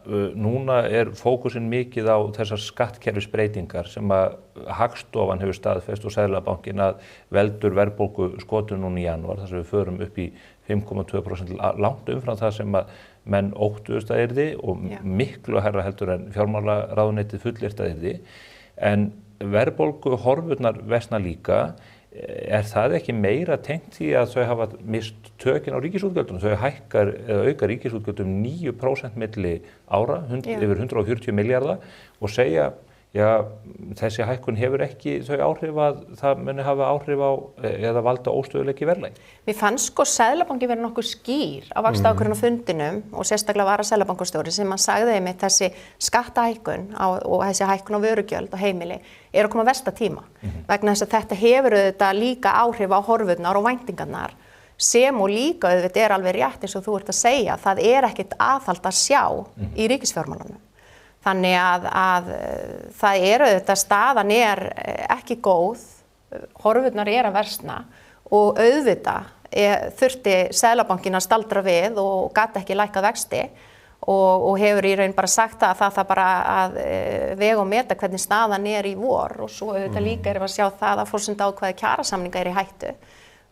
núna fókusinn mikið á þessar skattkerfisbreytingar sem að Hagstofan hefur staðfest og Seðlabankinn að veldur verðbólgu skotun núna í janúar þar sem við förum upp í 5,2% langt umfram það sem að menn óttuðust að yrði og miklu herra heldur en fjármálaráðuneytið fullyrt að yrði en verðbólgu horfurnar versna líka. Það ekki meira tengt því að þau hafa mist tökin á ríkisútgjöldum? Þau auka ríkisútgjöldum 9% milli ára, yfir 140 milljarða og segja, þessi hækkun hefur ekki þau áhrif að það muni hafa áhrif á eða valda óstöðuleiki verðlagi. Mér fannst Seðlabanki verið nokkuð skýr á vaxtaákvörðun á fundinum og sérstaklega var að Seðlabankastjóri sem að sagði einmitt þessi skattahækkun og þessi hækkun á vörugjöld og heimili að koma versta tíma vegna þess að þetta hefur auðvitað líka áhrif á horfurnar og væntingarnar sem og líka auðvitað alveg rétt eins og þú ert að segja, það ekkert aðhald að sjá í ríkisfjármálunum. Þannig að það auðvitað staðan ekki góð, horfurnar að versna og auðvitað þurfti Seðlabankinn að staldra við og gat ekki lækkað vexti og hefur í raun bara sagt að það bara að vega og meta hvernig staðan í vor og svo auðvitað líka við að sjá það að forsenda ákvæði kjarasamninga í hættu.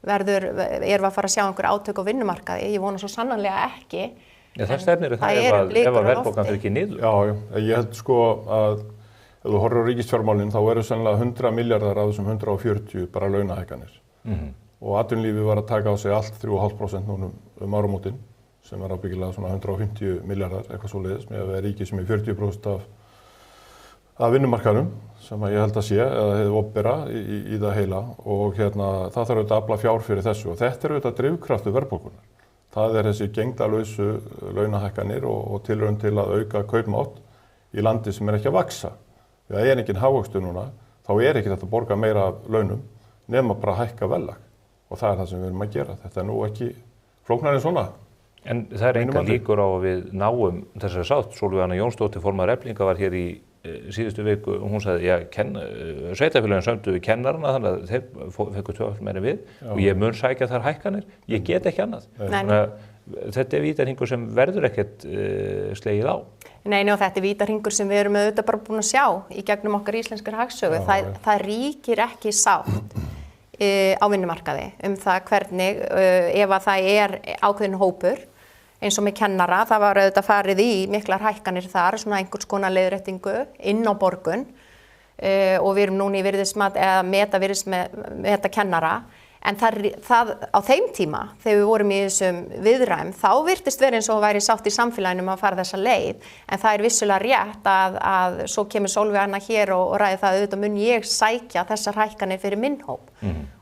Við að fara að sjá einhver átök á vinnumarkaði, ég vona svo sannarlega ekki. Það stefnir það ef að verðbólgan fer ekki niður. Já, ég held að ef þú horfir á ríkisfjármálin þá sennilega 100 milljarðar af þessum 140 bara launahækkanir. Og atvinnulífið var að taka á sig allt 3,5% núna áramótin sem ábyggilega svona 150 milljarðar, eitthvað svoleiðis, með að ríki sem 40% af vinnumarkaðnum sem ég held að sé, eða hefði opinbera í það heila og það þarf auðvitað að afla fjár fyrir þessu og þetta auðvitað drifkraftur verðbólgunnar. Það þessi gengdarlausu launahækkanir og tilraun til að auka kaupmátt í landi sem ekki að vaxa. Ef það engin hagvöxtur núna, þá ekki þetta að borga meira af launum nema bara að hækka verðlag og það það sem við erum að gera. Þetta nú ekki flóknara en svona. En það engar líkur á að við náum þessari sátt. Sólveig Anna Jónsdóttir formaður Eflingar var hér í síðustu viku og hún sagði, sveitarfélögin sömdu við kennarana þannig að þeir fengu tvöfalt meira við og ég mun sækja þar hækkanir, ég get ekki annað. Þetta vítarhingur sem verður ekkert slegið á. Nei, og þetta vítarhingur sem við erum auðvitað bara búin að sjá í gegnum okkar íslenskar hagsögu. Það ríkir ekki sátt á vinnumarkaði það hvernig ef að það ákveðin hópur eins og með kennara, það var auðvitað farið í miklar hækkanir þar, svona einhvers konar leiðréttingu inn á borgun og við erum núna í virðismat eða meta kennara. En það á þeim tíma, þegar við vorum í þessum viðræðum, þá virtist verið eins og væri sátt í samfélaginu að fara þessa leið. En það vissulega rétt að svo kemur Sólveig Anna hér og ræði það auðvitað mun ég sækja þessar hækkanir fyrir minn hóp.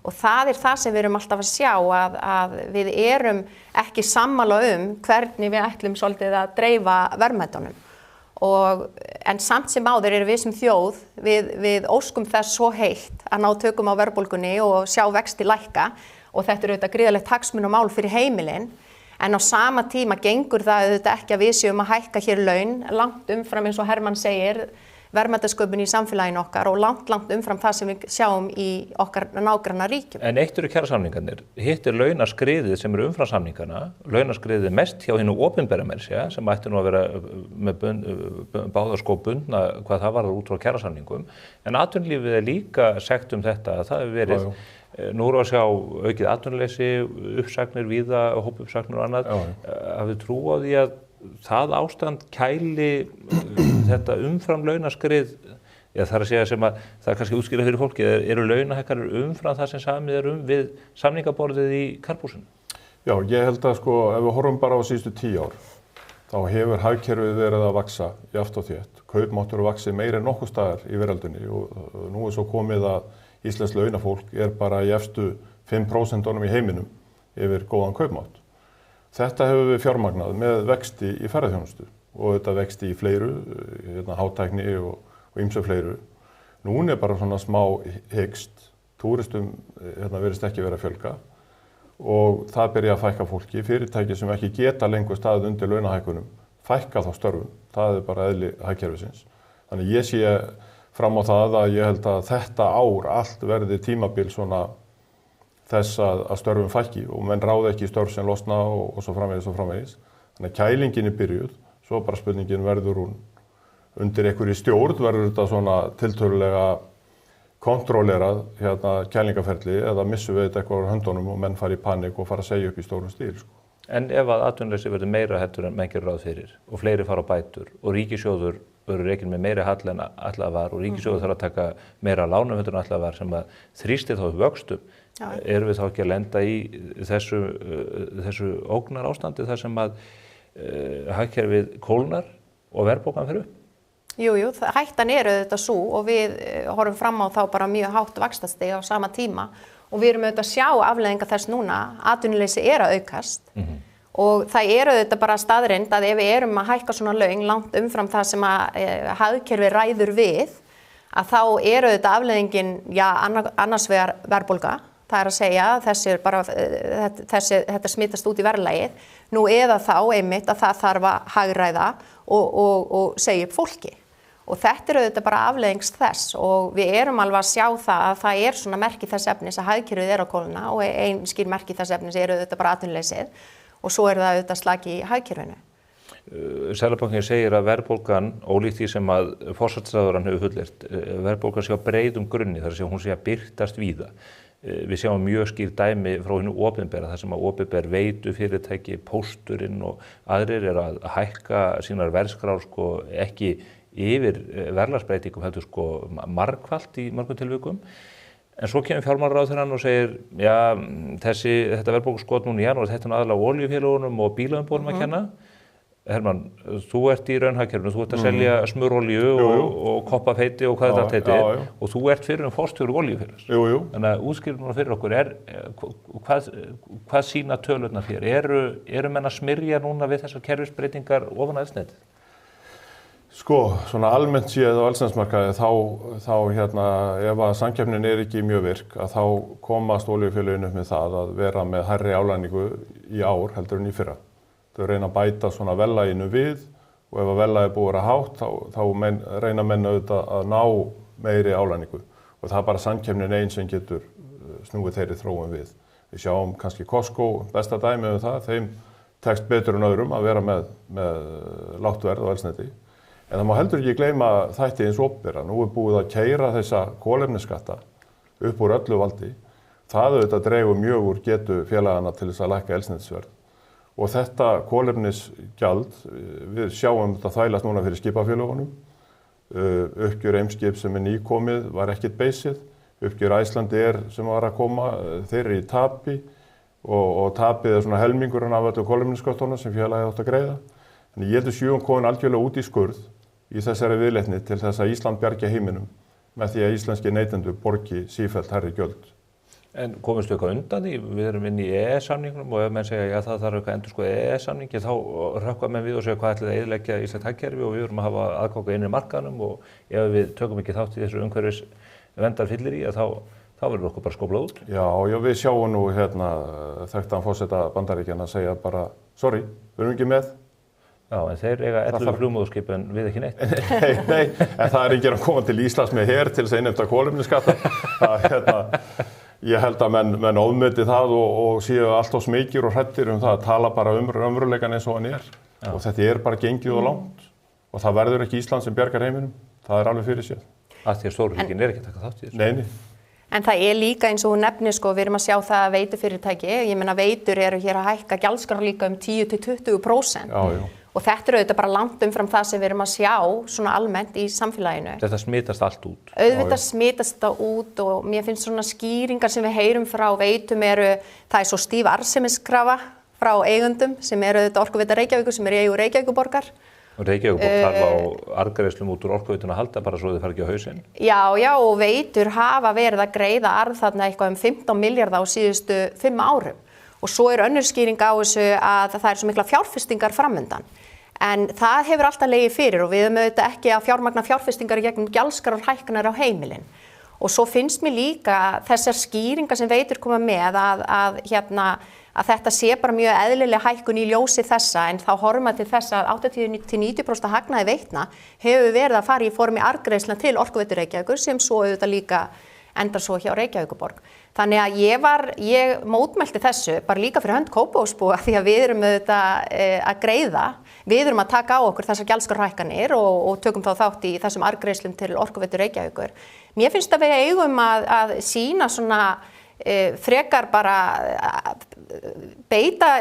Og það það sem við erum alltaf að sjá að við erum ekki sammála hvernig við ætlum svolítið að dreifa verðmætunum. En samt sem áður erum við sem þjóð, við óskum þess svo heitt að ná tökum á verðbólgunni og sjá vexti lækka og þetta auðvitað gríðarlegt hagsmunamál fyrir heimilin. En á sama tíma gengur það auðvitað ekki að við séum að hækka hér laun langt umfram eins og Hermann segir, verðmætasköpun í samfélaginu okkar og langt umfram það sem við sjáum í okkar nágrannaríkjum. En eitt eru kjarasamningarnir, hitt launaskriðið sem eru umfram samningana, launaskriðið mest hjá hinu opinbera meira segja, sem ætti nú að vera með báðaskó bundna hvað það varðar út frá kjarasamningum, en atvinnulífið líka segt þetta að það hefur verið nú erum við að sjá aukið atvinnuleysi, uppsagnir víða, hópuppsagnir og annað, hafið trú á því að það ástand kæli þetta umfram launaskrið, það að segja sem að það kannski útskýra fyrir fólki, eru launahækkanir umfram það sem samið við samningaborðið í Karphúsinu? Já, ég held að ef við horfum bara á síðustu 10 ár, þá hefur hagkerfið verið að vaxa jafnt og þétt. Kaupmáttur vaxið meira en nokkuð staðar í veröldinni og nú svo komið að íslenskt launafólk bara í efstu 5% í heiminum yfir góðan kaupmátt. Þetta hefur við fjármagnað með vexti í ferðaþjónustu og þetta vexti í fleiru, hátækni og ýmsu fleiru. Núna bara svona smá hikst, túristum virðist ekki vera að fjölga og það byrja að fækka fólki, fyrirtæki sem ekki geta lengur staðið undir launahækkunum, fækka þá störfum, það bara eðli hagkerfisins. Þannig ég sé fram á það að ég held að þetta ár allt verði tímabil svona þess að störfum fækki og menn ráða ekki störf sem losna og svo framvegis. Þannig að kælingin byrjuð, svo bara spurningin verður hún undir einhverju stjórn, verður þetta svona tiltölulega kontrollerað kælingaferli eða missum við þetta eitthvað á höndunum og menn fara í panik og fara að segja upp í stórum stíl. En ef að atvinnuleysi verður meira heldur en menn gerir ráð fyrir og fleiri fara á bætur og ríkissjóður verður rekinn með meiri halla en ætlað var og ríkissjóður þarf að taka meira lánum heldur en ætlað var sem að þrýstir þá upp vöxtum, erum við þá ekki að lenda í þessu ógnar ástandi þar sem að hagkerfið kólnar og verðbólgan fer upp? Jú, hættan auðvitað svo og við horfum fram á þá bara mjög hátt vaxtastig á sama tíma og við erum auðvitað að sjá afleiðingar þess núna, atvinnuleysi að aukast og það auðvitað bara staðreynd að ef við erum að hækka svona laun langt umfram það sem að hagkerfið ræður við, að þá auðvitað afleiðingin, annars vegar verðbólga, það að segja þetta smitast út í verðlagið, nú eða þá einmitt að það þarf að hagræða og segja upp fólki. Og þetta auðvitað bara afleiðings þess og við erum alveg að sjá það að það svona merki þess efnis að hagkerfið á kólna og ein skýr merki þess efnis auðvitað bara atvinnuleysið og svo það auðvitað slaki í hagkerfinu. Seðlabankinn segir að verðbólgan, ólíkt því sem að forsætisráðherrann hefur fullyrt, verðbólgan sé á breiðum grunni, þar sé hún sé að birtast víða. Við sjáum mjög skýr dæmi frá hinu opinbera, þar sem að opinber veitu fyrirtæki, pósturinn og aðrir að hækka sínar verðskrár ekki yfir verðlagsbreytingum heldur margfalt í mörgum tilvikum. En svo kemur fjármálaráðherrann og segir, já, þetta verðbólguskot núna í janúar, þetta aðalega olíufélögunum og bílaumboðum að kenna. Hermann, þú ert í raunhagkerfinu, þú ert að selja smurolíu og koppafeiti og hvað þetta heitir og þú ert fyrir forstjóri olíufélags. Þannig að útskýrum fyrir okkur, hvað sýna tölurnar fyrir? Eru menn að smyrja núna við þessar kerfisbreytingar ofan eldsneytið? Svona almennt séð á eldsneytismarkaði þá ef að samkeppnin ekki mjög virk að þá komast olíufélögin upp með það að vera með hærri álagningu í ár heldur en í fyrra. Þau reyna að bæta svona verðlaginu við og ef að verðlagið búið að vera hátt þá reyna menn auðvitað að ná meiri álagningu og það bara samkeppnin einn sem getur snúið þeirri þróun við. Við sjáum kannski Costco besta dæmi það, þeim tekst betur en öðrum að vera með lágt verð á eldsneyti. En það má heldur ekki gleyma þætti eins opinbera. Nú búið að keyra þessa kolefnisskatta upp úr öllu valdi. Það auðvitað dregur mjög úr getu félagana til þess að lækka eldsneytisverð. og þetta kolefnisgjald, við sjáum þetta þvælast núna fyrir skipafélagunum, uppgjör Eimskip sem nýkomið var ekkert beysið, uppgjör Icelandair sem var að koma, þeir eru í tapi og tapið svona helmingurinn af öllu kolefnisköttunum sem félagið átt að greiða. Þannig ég heldur séum komin algjörlega út í skurð í þessari viðleitni til þess að Ísland bjargi heiminum með því að íslenski neytendur borgi sífellt hærri gjöld. En komumst við eitthvað undan því? Við erum inn í EES-samningnum og ef menn segja að það þarf eitthvað endurskoða EES-samningi þá hrökkva menn við og segja hvað ætlið að eyðileggja íslenskt hagkerfi og við erum að hafa aðgang að innri markaðnum og ef við tökum ekki þátt í þessu umhverfisverndarfyllirí þá verður okkur bara skóplað út. Já, við sjáum nú þekktan forseta Bandaríkjanna að segja bara sorry, við erum ekki með. Já, en þeir eiga 11 flugmóðurskip en við ekki neitt. Nei, en það enginn að koma til Íslands með her til þess að innheimta kolefnisskatta. Ég held að menn ofmeti það og séu alltaf smekir og hrættir það að tala bara raunveruleikann eins og hann Já. Og þetta bara gengið og langt og það verður ekki Ísland sem bjargar heiminum, það alveg fyrir sér. Af því að stórríkin ekki að taka þátt í þessu. Nei. En það líka eins og hún nefnir við erum að sjá það að veitufyrirtæki, ég meina veitur eru hér að hækka gjaldskrár líka 10-20%. Já. Og þetta auðvitað bara langt umfram það sem við erum að sjá svona almennt í samfélaginu. Þetta smitast allt út. Auðvitað smitast þetta út og mér finnst svona skýringar sem við heyrum frá veitum það svo stíf arðsemiskrafa frá eigendum sem auðvitað Orkuveita Reykjavíkur sem í eigu Reykjavíkurborgar. Og Reykjavíkurborg þarf á arðgreiðslum út úr Orkuveituna að halda bara svo þið fara ekki á hausinn. Já, og veitur hafa verið að greiða arð þarna eitthvað 15 milljarða á síðustu 5 árum. Og svo önnur skýring á þessu að það svo mikla fjárfestingar framundan. En það hefur alltaf legið fyrir og við höfum auðvitað ekki að fjármagna fjárfestingar í gegnum gjaldskrárhækkanir á heimilin. Og svo finnst mér líka þessar skýringar sem veitur koma með að þetta sé bara mjög eðlileg hækkun í ljósi þessa en þá horfum við til þess að 80-90% hagnaði Veitna hefur verið að fara í formi arðgreiðslna til Orkuveitu Reykjavíkur sem svo auðvitað líka endar svo hjá Reykjavíkurborg. Þannig að ég mótmælti þessu bara líka fyrir hönd Kópavogsbúa því að við erum auðvitað að greiða, við erum að taka á okkur þessar gjaldskrárhækkanir og tökum þá þátt í þessum arðgreiðslum til Orkuveitu Reykjavíkur. Mér finnst að við eigum að sýna svona frekar bara beita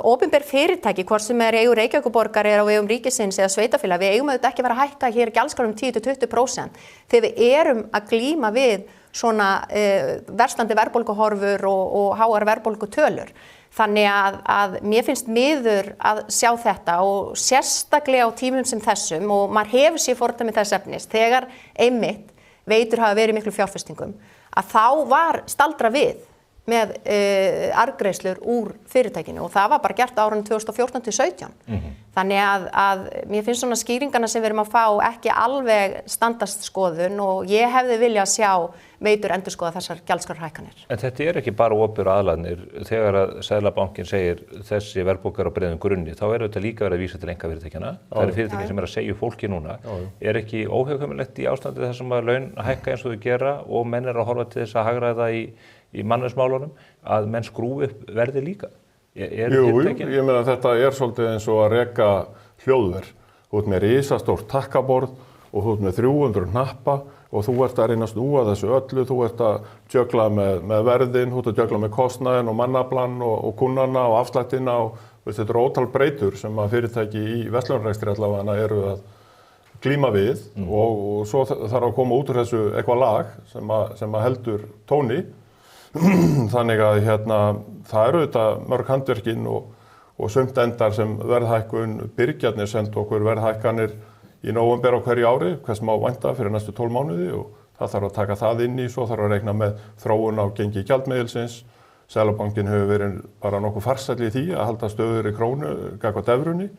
opinber fyrirtæki hvort sem eigu Reykjavíkurborgar á vegum ríkisins eða sveitafélag, við eigum auðvitað ekki að vera að hækka hér gjaldskrár 10-20% þegar við erum að glíma við svona verslandi verðbólguhorfur og háar verðbólgutölur. Þannig að mér finnst miður að sjá þetta og sérstaklega á tímum sem þessum og maður hefur sér fordæmi þess efnis þegar einmitt veitur hafa verið miklu fjárfestingum að þá var staldra við með arðgreiðslur úr fyrirtækinu og það var bara gert á árunum 2014-17. Þannig að mér finnst svona skýringarna sem við erum að fá ekki alveg standast skoðun og ég hefði viljað sjá veitur endurskoða þessar gjaldskrárhækkanir. En þetta ekki bara opinberu aðilarnir. Þegar að Seðlabankinn segir þessi verðbólga á breiðum grunni, þá þetta líka verið að vísa til einkafyrirtækjanna. Það eru fyrirtæki sem að segja fólki núna. Ekki óhjákvæmilegt í ástandi þar sem að laun hækka eins og þau gera og menn að horfa til þess að hagræða í mannauðsmálunum að menn skrúi upp verði líka? Jú, ég meina þetta svolítið eins og að reka hljóðver. Þú ert með risastórt takkaborð og þú ert með 300 hnappa og þú ert að reyna að snúa þessu öllu, þú ert að djögla með verðin, þú ert að djögla með kostnaðinn og mannaflan og kunnana og afslættina og þetta ótal breytur sem að fyrirtæki í verslunarrekstri allavega eru að glíma við og svo þarf að koma út úr þessu eitthvað lag sem að heldur tóni. Þannig að það eru þetta mörg handverkin og sumt endar sem verðhækkun Byrgjarnir sendu okkur verðhækkanir í nóvember á hverju ári, hvers má vænta fyrir næstu 12 mánuði og það þarf að taka það inn í, svo þarf að reikna með þróun á gengi gjaldmiðilsins. Seðlabankinn hefur verið bara nokkuð farsæll í því að halda stöðugri krónu gagnvart evrunni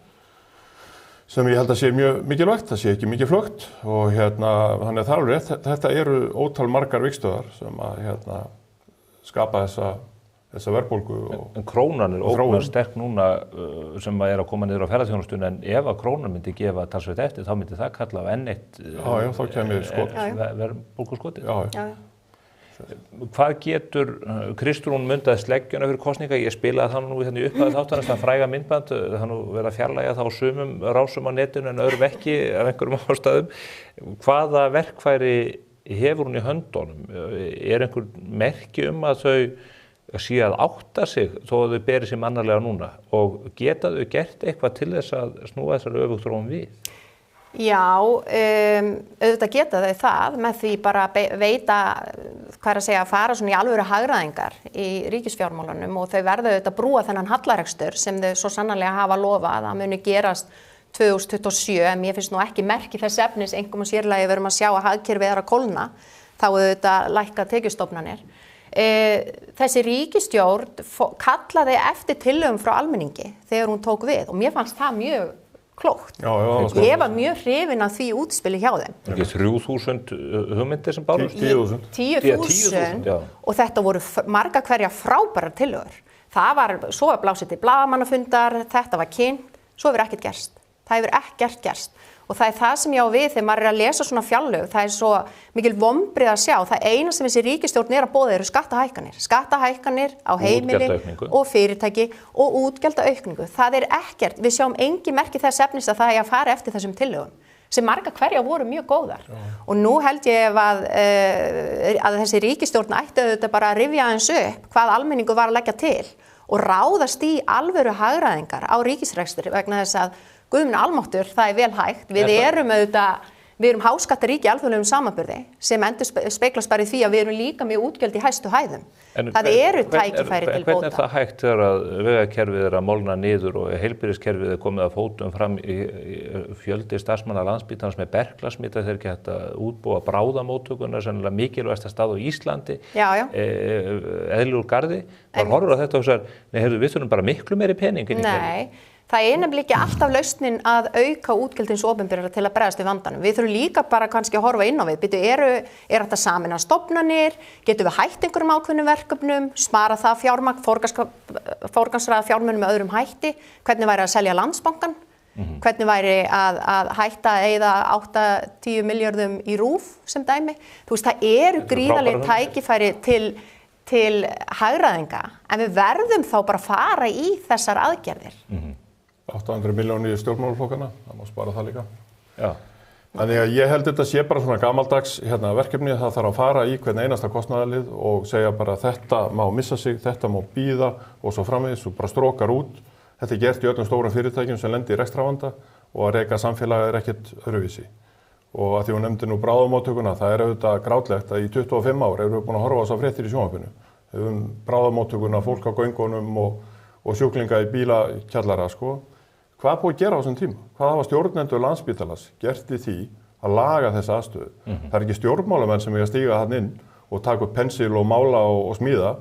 sem ég held að sé mjög mikilvægt, það sé ekki mikið flögt og þannig að það er rétt, þetta eru ótal margar vikstöðar sem að skapa þessa verðbólgu og en krónan ótrúlega sterk núna sem að koma niður á ferðaþjónustunni en ef að krónan myndi gefa talsvert eftir þá myndi það kalla á enn eitt þá kemur skot. Verðbólguskotið. Hvað getur Kristrún mundaði sleggjuna fyrir kosninga? Ég spilaði það nú í upphæðu þáttanast að fræga myndband, það nú verið að fjarlægja þá sumum rásum á netinu en öðrum ekki af einhverjum ástæðum. Hvaða verkfæri hefur hún í höndunum? Einhver merki að þau sé að átta sig þó að þau beri sig mannarlega núna og geta þau gert eitthvað til þess að snúa þessari öfugþróun við? Já, auðvitað geta þau það með því bara veita, fara svona í alvöru hagræðingar í ríkisfjármálunum og þau verða auðvitað brúa þennan hallarekstur sem þau svo sannarlega hafa lofað að muni gerast 2027, en mér finnst nú ekki merki þess efnis, einkum og sérlega við erum að sjá að hagkerfið að kólna, þá auðvitað lækka tekjustofnanir. Þessi ríkisstjórn kallaði eftir tillögum frá almenningi þegar hún tók við og mér fannst það mjög klókt. Ég var mjög hrifin af því útspili hjá þeim. Ekki 3.000 hugmyndir sem bárust? 10.000 og þetta voru marga hverja frábærar tillögur. Það var, svo var blásið til blaðamannafundar, þetta var kynnt, svo hefur ekkert gerst. Það hefur ekkert gerst. Og það það sem ég á við þegar maður að lesa svona fjárlög, það svo mikil vonbrigði að sjá. Það eina sem þessi ríkisstjórn að boða eru skattahækkanir. Skattahækkanir á heimili og fyrirtæki og útgjaldaaukningu. Það ekkert, við sjáum engin merki þess efnis að það að fara eftir þessum tillögum, sem marga hverja voru mjög góðar. Og nú held ég að þessi ríkisstjórn ætti auðvitað bara að rifja aðeins upp hvað almenningur var að leggja til og ráðast í alvöru hagræðingar á ríkisrekstri vegna þess að Guðminn almáttur, það vel hægt. Við erum háskattaríki í alþjóðlegum samanburði sem endurspeglast bara í því að við erum líka með útgjöld í hæstu hæðum. Það eru tækifæri til bóta. Hvernig það hægt þegar að vegakerfið að molna niður og heilbrigðiskerfið komið að fótum fram í fjöldi starfsmanna Landspítalans með berklasmita þegar ekki hægt að útbúa bráðamóttökuna, sennilega mikilvægasta stað á Íslandi, eðlilegur garði. Maður horfir á þetta og segir, við þurfum bara miklu meiri pening inn í kerfið. Það nefnilega ekki alltaf lausnin að auka útgjöldins opinberra til að bregðast við vandanum. Við þurfum líka bara kannski að horfa inn á við. Er þetta sameina stofnanir? Getum við hætt einhverjum ákveðnum verkefnum? Spara það fjármagn, forgangsraða fjármunum með öðrum hætti? Hvernig væri að selja Landsbankann? Hvernig væri að hætta að eyða 8-10 milljörðum í RÚV sem dæmi? Þú veist, það eru gríðarleg tækifæri til hagræðinga, en við verðum þá bara að fara í þessar aðgerðir. 800 milljónir í stjórnmálaflokkana, það má spara það líka. Já. Þannig að ég held þetta sé bara svona gamaldags verkefni, það þarf að fara í hvern einasta kostnaðarlið og segja bara þetta má missa sig, þetta má bíða og svo framvegis og bara strókar út. Þetta gert í öllum stórum fyrirtækjum sem lendir í rekstravanda og að reka samfélagið ekkert öðruvísi. Og að því hún nefndi nú bráðamóttökuna, það auðvitað grátlegt að í 25 ár erum við búin að horfa á þessar fréttir í sjónvarpinu. Við höfum bráðamóttökuna, fólk á göngunum og sjúklinga í bílakjallara, sko. Hvað búið að gera á þessum tíma? Hvað hafa stjórnendur Landspítalans gert í því að laga þessa aðstöðu? Það ekki stjórnmálamenn sem eiga að stíga þarna inn og taka upp pensil og mála og smíða.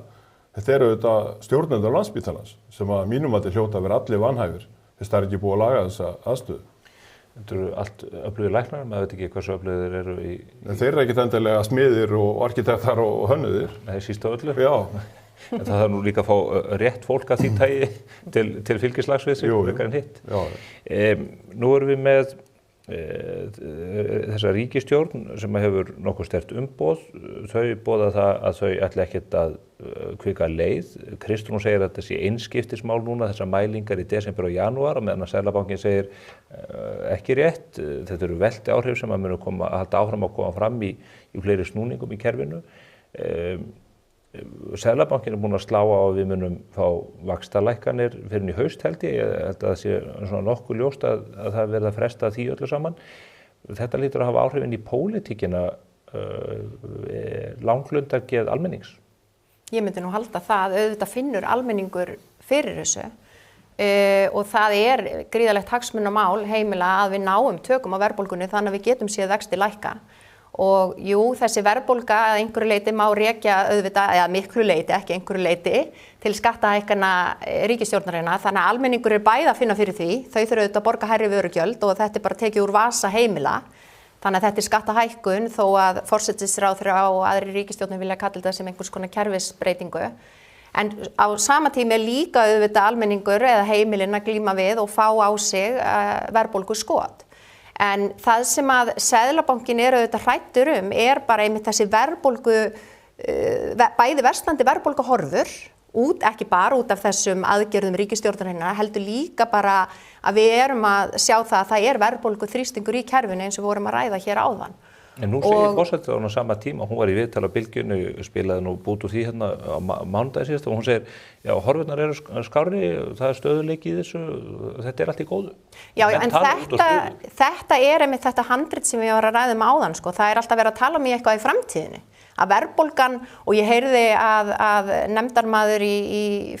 Þetta auðvitað stjórnendur Landspítalans sem að mínum að hljóta að vera allir vanhæfir fyrst það ekki búið að laga þessa aðstöðu. Þetta eru allt öflugir læknar, maður veit ekki hversu öflugir eru í... Þeir ekkert endilega smiðir og arkitektar og hönnuðir. Nei, síst á öllu. Já. En það þarf nú líka að fá rétt fólk að því tægi til fylgislags við sig, frekar en hitt. Nú erum við með þessa ríkisstjórn sem hefur nokkuð sterkt umboð. Þau boða það að þau ætla ekkert að kvika leið. Kristrún segir að þetta sé einskiptismál núna, þessar mælingar í desember og janúar, meðan að Seðlabankinn segir ekki rétt. Þetta eru velti áhrif sem að munu halda áfram að koma fram í fleiri snúningum í kerfinu. Seðlabankinn búinn að slá á að við munum fá vaxtalækkanir fyrir í haust held ég held að það sé svona nokkuð ljóst að það verða að fresta því öllu saman. Þetta lítur að hafa áhrifin í pólitíkina langlundargeð almennings. Ég myndi nú halda það, auðvitað finnur almenningur fyrir þessu og það gríðarlegt hagsmunamál heimila að við náum tökum á verðbólgunni þannig að við getum séð vexti lækka. Og jú, þessi verðbólga að einhverju leyti má rekja auðvitað, eða miklu leyti, ekki einhverju leyti, til skattahækkana ríkisstjórnarinnar, þannig að almenningur bæði að finna fyrir því, þau þurfa auðvitað að borga hærri vörugjöld og þetta bara tekið úr vasa heimila, þannig að þetta skattahækkun þó að forsætisráðherra og aðri ríkisstjórnir vilja kalla þetta sem einhvers konar kerfisbreytingu. En á sama tími líka auðvitað almenningur eða heimilin að glíma við og fá á sig verðbólgu skot. En það sem að Seðlabankinn auðvitað hræddur bara einmitt þessi verðbólgu, bæði versnandi verðbólguhorfur, ekki bara út af þessum aðgerðum ríkisstjórnarinnar, heldur líka bara að við að sjá það að það verðbólguþrýstingur í kerfinu eins og við vorum að ræða hér áðan. En nú segir forsætisráðherrann á sama tíma, hún var í viðtali á Bylgjunni, spilaði nú bút úr því hérna á mánudaginn síðast og hún segir, já, horfurnar eru skárri, það er stöðuleiki í þessu, þetta er allt í góðu. Já, en þetta er einmitt þetta handrit sem við varum að ræða áðan, sko, það er alltaf verið að tala um í eitthvað í framtíðinni. Að verðbólgan, og ég heyrði að nefndarmaður í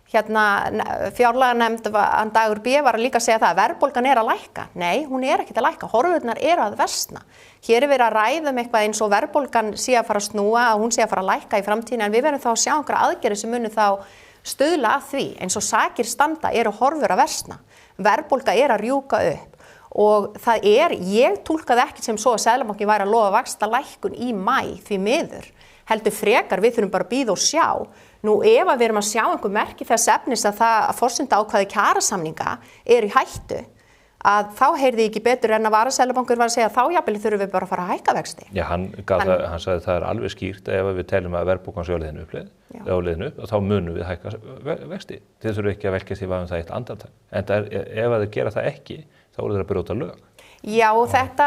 fjárlaganefnd Dagur B var að líka segja það að verðbólgan er að lækka. Nei, hún er ekkert að lækka, horfurnar eru að versna. Hér er verið að ræða eitthvað eins og verðbólgan sé að fara að snúa, að hún sé að fara að lækka í framtíðinni, en við verðum þá að sjá einhverja aðgerðir sem munu þá stuðla að því. Eins og sakir standa eru horfur að versna, verðbólga er að rjúka upp. Og það ég túlkaði ekki sem svo að Seðlabankinn væri að lofa vaxtalækkun í maí því miður. Heldur frekar, við þurfum bara að bíða og sjá. Nú ef við erum að sjá einhver merki þess efnis að forsendaákvæði kjarasamninga er í hættu, að þá heyrði ég ekki betur en að Seðlabankur var að segja þá jafnvel þurfum við bara að fara að hækka vexti. Já, hann sagði það er alveg skýrt að ef við teljum að verðbólgan sé á leiðinni upp, þá munum við hækka vexti. Þið þurfum ekki að velkjast í það eitt andartak. En ef þið gera það ekki, þá eru þeir að brjóta lög. Já, það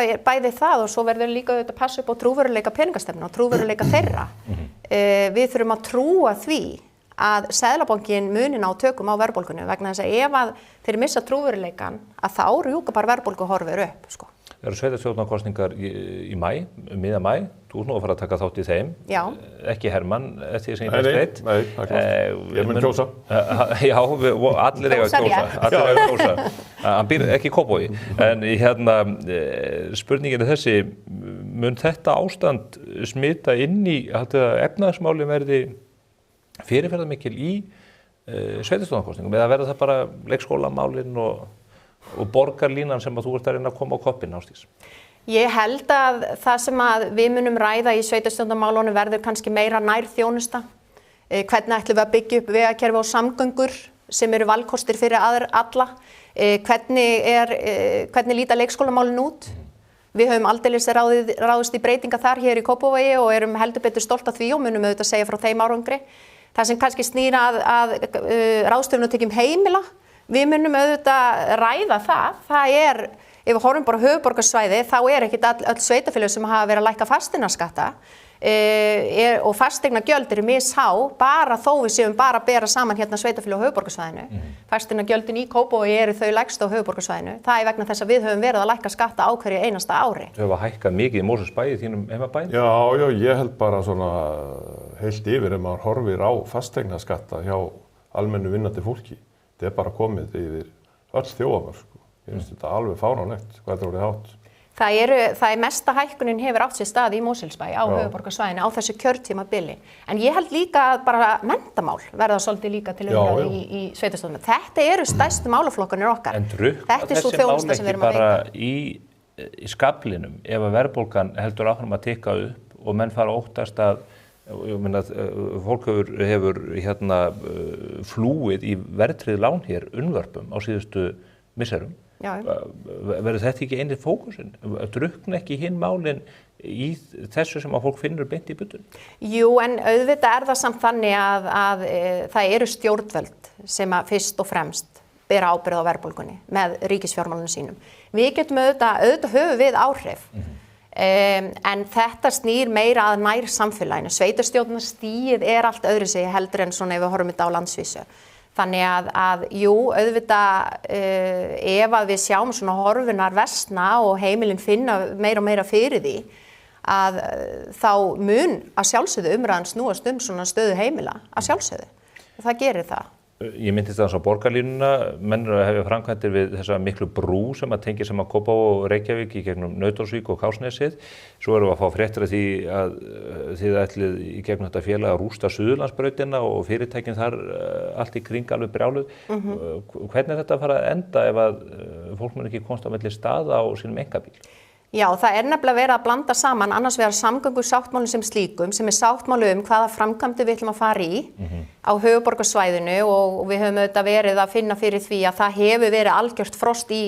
er bæði það og svo verður líka auðvitað að passa upp á trúveruleika peningastefnu og trúveruleika þeirra. Við þurfum að trúa því að Seðlabankinn muni ná tökum á verðbólgunni vegna þess að ef þeir missa trúveruleikan að þá rjúka bara verðbólguhorfur upp, sko. Það eru sveitarstjórnarkosningar í maí, miða maí, þú ert nú að fara að taka þátt í þeim. Já. Ekki Hermann, eftir því sem ég best veit. Nei, það er klart. Ég mun kjósa. Já, allir eiga að kjósa. Hann býr ekki í Kópavogi. En spurningin er þessi, mun þetta ástand smita inn í að efnahagsmálin verði fyrirferðarmikil í sveitarstjórnarkosningum eða verða það bara leikskólamálin og borgarlínan sem að þú ert að reyna að koma á koppinn, Ásdís? Ég held að það sem að við munum ræða í sveitarstjórnarmálunum verður kannski meira nær þjónusta. Hvernig ætlum við að byggja upp vegakerfi og samgöngur sem eru valkostir fyrir alla? Hvernig líta leikskólamálin út? Við höfum aldeilis ráðist í breytinga þar hér í Kópavogi og erum heldur betur stolt af því og munum auðvitað segja frá þeim árangri. Það sem kannski snýr að ráðstöfunartekjum heimila, við munum auðvitað ræða það. Það ef við horfum bara á höfuðborgarsvæði, þá ekkert öll sveitarfélög sem hafa verið að lækka fasteignaskatta og fasteignagjöld eru mishá, bara þó við séum bara að bera saman hérna sveitarfélög á höfuðborgarsvæðinu. Fasteignagjöldin í Kópavogi eru þau lægstu á höfuðborgarsvæðinu. Það vegna þess að við höfum verið að lækka skatta á hverju einasta ári. Þau hafa hækkað mikið í Mosfellsbæ í þínum heimabæ? Já, ég held bara svona heilt yfir ef maður horfir á fasteignaskatta hjá almennu vinnandi fólki. Þetta er bara komið yfir öll þjóðamörk. Ég finnst þetta alveg fáránlegt, hvað þetta orðið hátt. Það er mesta hækkunin hefur átt sér stað í Mosfellsbæ á höfuðborgarsvæðinu á þessu kjörtímabili. En ég held líka að bara menntamál verða svolítið líka til umræðu í sveitarstjórnum. Þetta eru stærstu málaflokkanir okkar. En drukna þessi mál ekki bara í skaflinum ef að verðbólgan heldur áfram að tikka upp og menn fara að óttast að fólk hefur flúið í verðtryggð lán hér unnvörpum á síðustu misserum. Verður þetta ekki einnig fókusinn? Drukna ekki hinn málin í þessu sem að fólk finnur beint í buddun? Jú, en auðvitað það samt þannig að það eru stjórnvöld sem að fyrst og fremst bera ábyrgð á verðbólgunni með ríkisfjármálunum sínum. Við getum auðvitað höfum við áhrif. En þetta snýr meira að nær samfélaginu. Sveitarstjórnarstigið allt öðru sig heldur en svona ef við horfum þetta á landsvísu. Þannig að jú, auðvitað ef að við sjáum svona horfunar versna og heimilin finna meira og meira fyrir því að þá mun að sjálfsögðu umræðan snúast svona stöðu heimila að sjálfsögðu. Og það gerir það. Ég myndist þess á borgarlínuna, menn eru að hefja framkvæmdir við þessa miklu brú sem að tengja saman Kópavog og Reykjavík í gegnum Nauthólsvík og Kársnesið. Svo erum við að fá fréttir af því að þið ætlið í gegnum þetta félag að rústa Suðurlandsbrautina og fyrirtækin þar allt í kring alveg brjáluð. Hvernig er þetta að fara að enda ef að fólk mun ekki komast á milli staða á sínum einkabíl? Já, það nefnilega verið að blanda saman annars vegar samgöngusáttmálum sem slíkum, sem sammáli hvaða framkvæmdir við ætlum að fara í á höfuðborgarsvæðinu og við höfum auðvitað verið að finna fyrir því að það hefur verið algjört frost í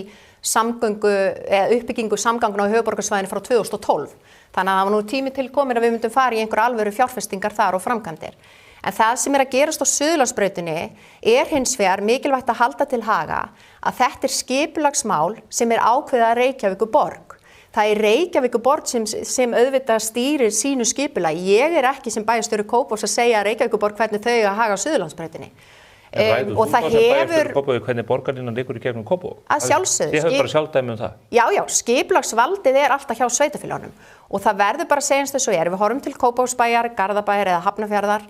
uppbyggingu samgangna á höfuðborgarsvæðinu frá 2012. Þannig að það var nú tími til komin að við myndum fara í einhver alvöru fjárfestingar þar og framkvæmdir. En það sem að gerast á Suðurlandsbrautinni hins vegar mikilvægt að halda til haga að þetta skipulagsmál sem ákveðið af Reykjavíkurborg. Það er Reykjavíkurborg sem auðvitað stýrir sínu skipulagi. Ég er ekki sem bæjarstjóri Kópavogs að segja Reykjavíkurborg hvernig þau að haga Suðurlandsbrautinni. Og það hefur... Kópavogi hvernig borgarlínan liggur í gegnum Kópavog? Að sjálfsögðu. Þið hefur bara sjálfdæmi það? Já, skipulagsvaldið er alltaf hjá sveitarfélögunum. Og það verður bara að segjast þess og við horfum til Kópavogsbæjar, Garðabæjar eða Hafnarfjarðar,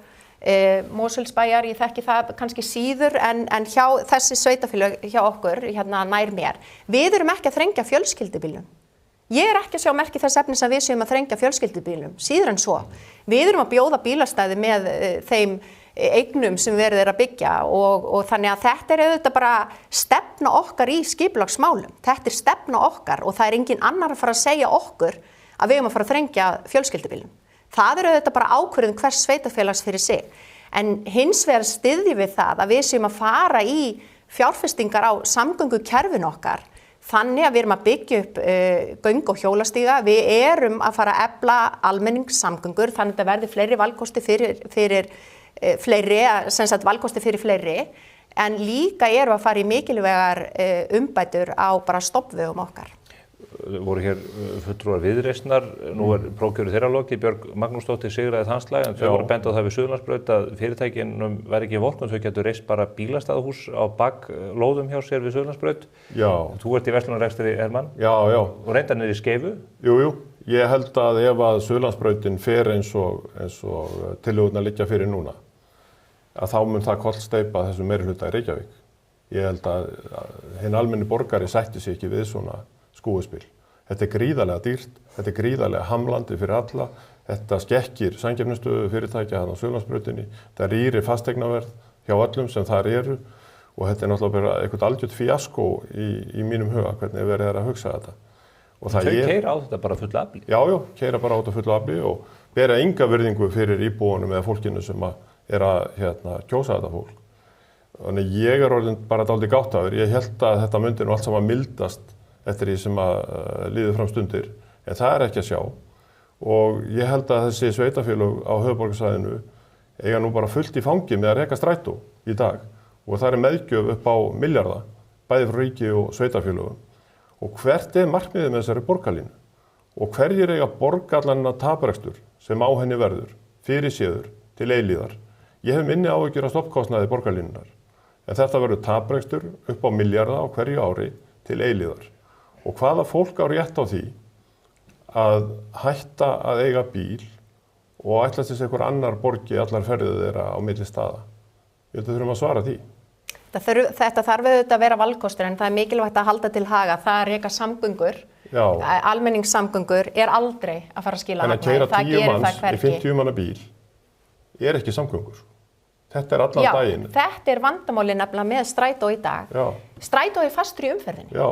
Mosfellsbæjar, ég þekki það kannski síður en hjá þessi sveitafélög hjá okkur, hérna nær mér. Við erum ekki að þrengja fjölskyldubílnum. Ég er ekki að sjá merki þess efnis að við séum að þrengja fjölskyldubílnum, síður en svo. Við erum að bjóða bílastæði með þeim eignum sem verið er að byggja og þannig að þetta er auðvitað bara stefna okkar í skipulagsmálum. Þetta er stefna okkar og það er engin annar að fara að segja okkur að við erum að fara að þrengja fjölskyldubílnum. Það er auðvitað bara ákvörðun hvers sveitarfélags fyrir sig. En hins vegar styðjum við það að við séum að fara í fjárfestingar á samgöngukerfinu okkar. Þannig að við erum að byggja upp göng- og hjólastíga. Við erum að fara að efla almenningssamgöngur þannig að það verði fleiri valkosti fyrir fleiri, sem sagt valkosti fyrir fleiri. En líka erum að fara í mikilvægar umbætur á bara stoppvegum okkar. Voru hér fulltrúar Viðreisnar, nú er prófkjörið þeirra lokið, Björg Magnúsdóttir sigraði þann slag, en þau voru bent á það við Suðurlandsbraut að fyrirtækinum væri ekki vorkunn, þau getur reist bara bílastæðahús á baklóðum hjá sér við Suðurlandsbraut. Já. Þú ert í verslunarrekstri, Hermann. Já. Og reyndar niður í Skeifu. Jú. Ég held að ef að Suðurlandsbrautin fer eins og tillögurnar liggja fyrir núna, að þá mun það kollsteypa þessum meirihluta í Reykjavík. Ég held að hinn almenni borgari sætti sig ekki við svona skúfuspil. Þetta er gríðarlega dýrt, þetta er gríðarlega hamlandi fyrir alla, þetta skekkir samkeppnisstöðu fyrirtækja þarna á Suðurlandsbrautinni, það rýrir fasteignaverð hjá öllum sem þar eru og þetta er náttúrulega bara eitthvað algjört fíaskó í mínum huga hvernig verið er að hugsa þetta. Þau keyra á þetta bara fullu afli? Já, keyra bara á þetta fullu afli og bera enga virðingu fyrir íbúunum eða fólkinu sem er að kjósa þetta fólk. Þannig ég er orðinn bara dálítið gáttaður, ég held að þetta myndi nú allt saman mildast eftir því sem að líður fram stundir, en það er ekki að sjá og ég held að þessi sveitafélög á höfuðborgarsvæðinu eiga nú bara fullt í fangi með að reka strætó í dag og það er meðgjöf upp á milljarða, bæði frá ríki og sveitafélögum og hvert er markmiðið með þessari borgarlínu og hverjir eiga borgarlænina taprekstur sem á henni verður, fyrirséður til eilíðar. Ég hef minni áhyggjur af stoppkostnaði borgarlínunar en þetta verður taprekstur upp á milljarða á hverju ári til eilíðar. Og hvaða fólk á rétt á því að hætta að eiga bíl og ætlast þess einhver annar borgi allar ferðið þeirra á milli staða? Ég held að þurfum að svara því. Þetta þarf auðvitað að vera valkostur en það er mikilvægt að halda til haga. Það að reka samgöngur, almenningssamgöngur er aldrei að fara að skila hagnaði. En að keyra 10 manns í 50 manna bíl er ekki samgöngur. Þetta er allan daginn. Þetta er vandamálið nefnilega með strætó í dag. Strætó er fastur í umferðinni.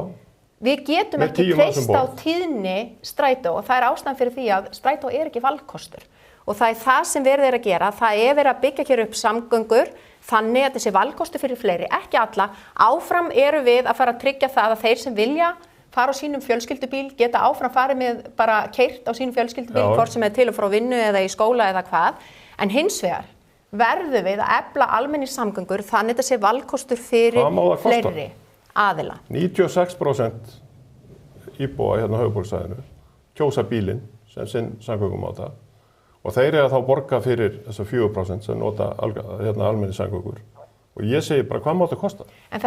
Við getum ekki treyst á tíðni strætó og það er ástæðan fyrir því að strætó er ekki valkostur. Og það er það sem verið er að gera. Það er verið að byggja hér upp samgöngur þannig að þessi valkostur fyrir fleiri, ekki alla. Áfram eru við að fara að tryggja það að þeir sem vilja fara á sínum fjölskyldubíl geta áfram farið með bara keyrt á sínum fjölskyldubíl, hvort sem er til og frá vinnu eða í skóla eða hvað. En hins vegar verðum við að efla almenningssamgöngur þannig að þessi valkostur fyrir fleiri aðila. 96% íbúa hérna á höfuðborgarsvæðinu kjósa bílinn sem sinn samgöngumáta og þeir eru að þá borga fyrir þessa 4% sem nota almenningssamgöngur. Og ég segi bara hvað má þetta kosta? En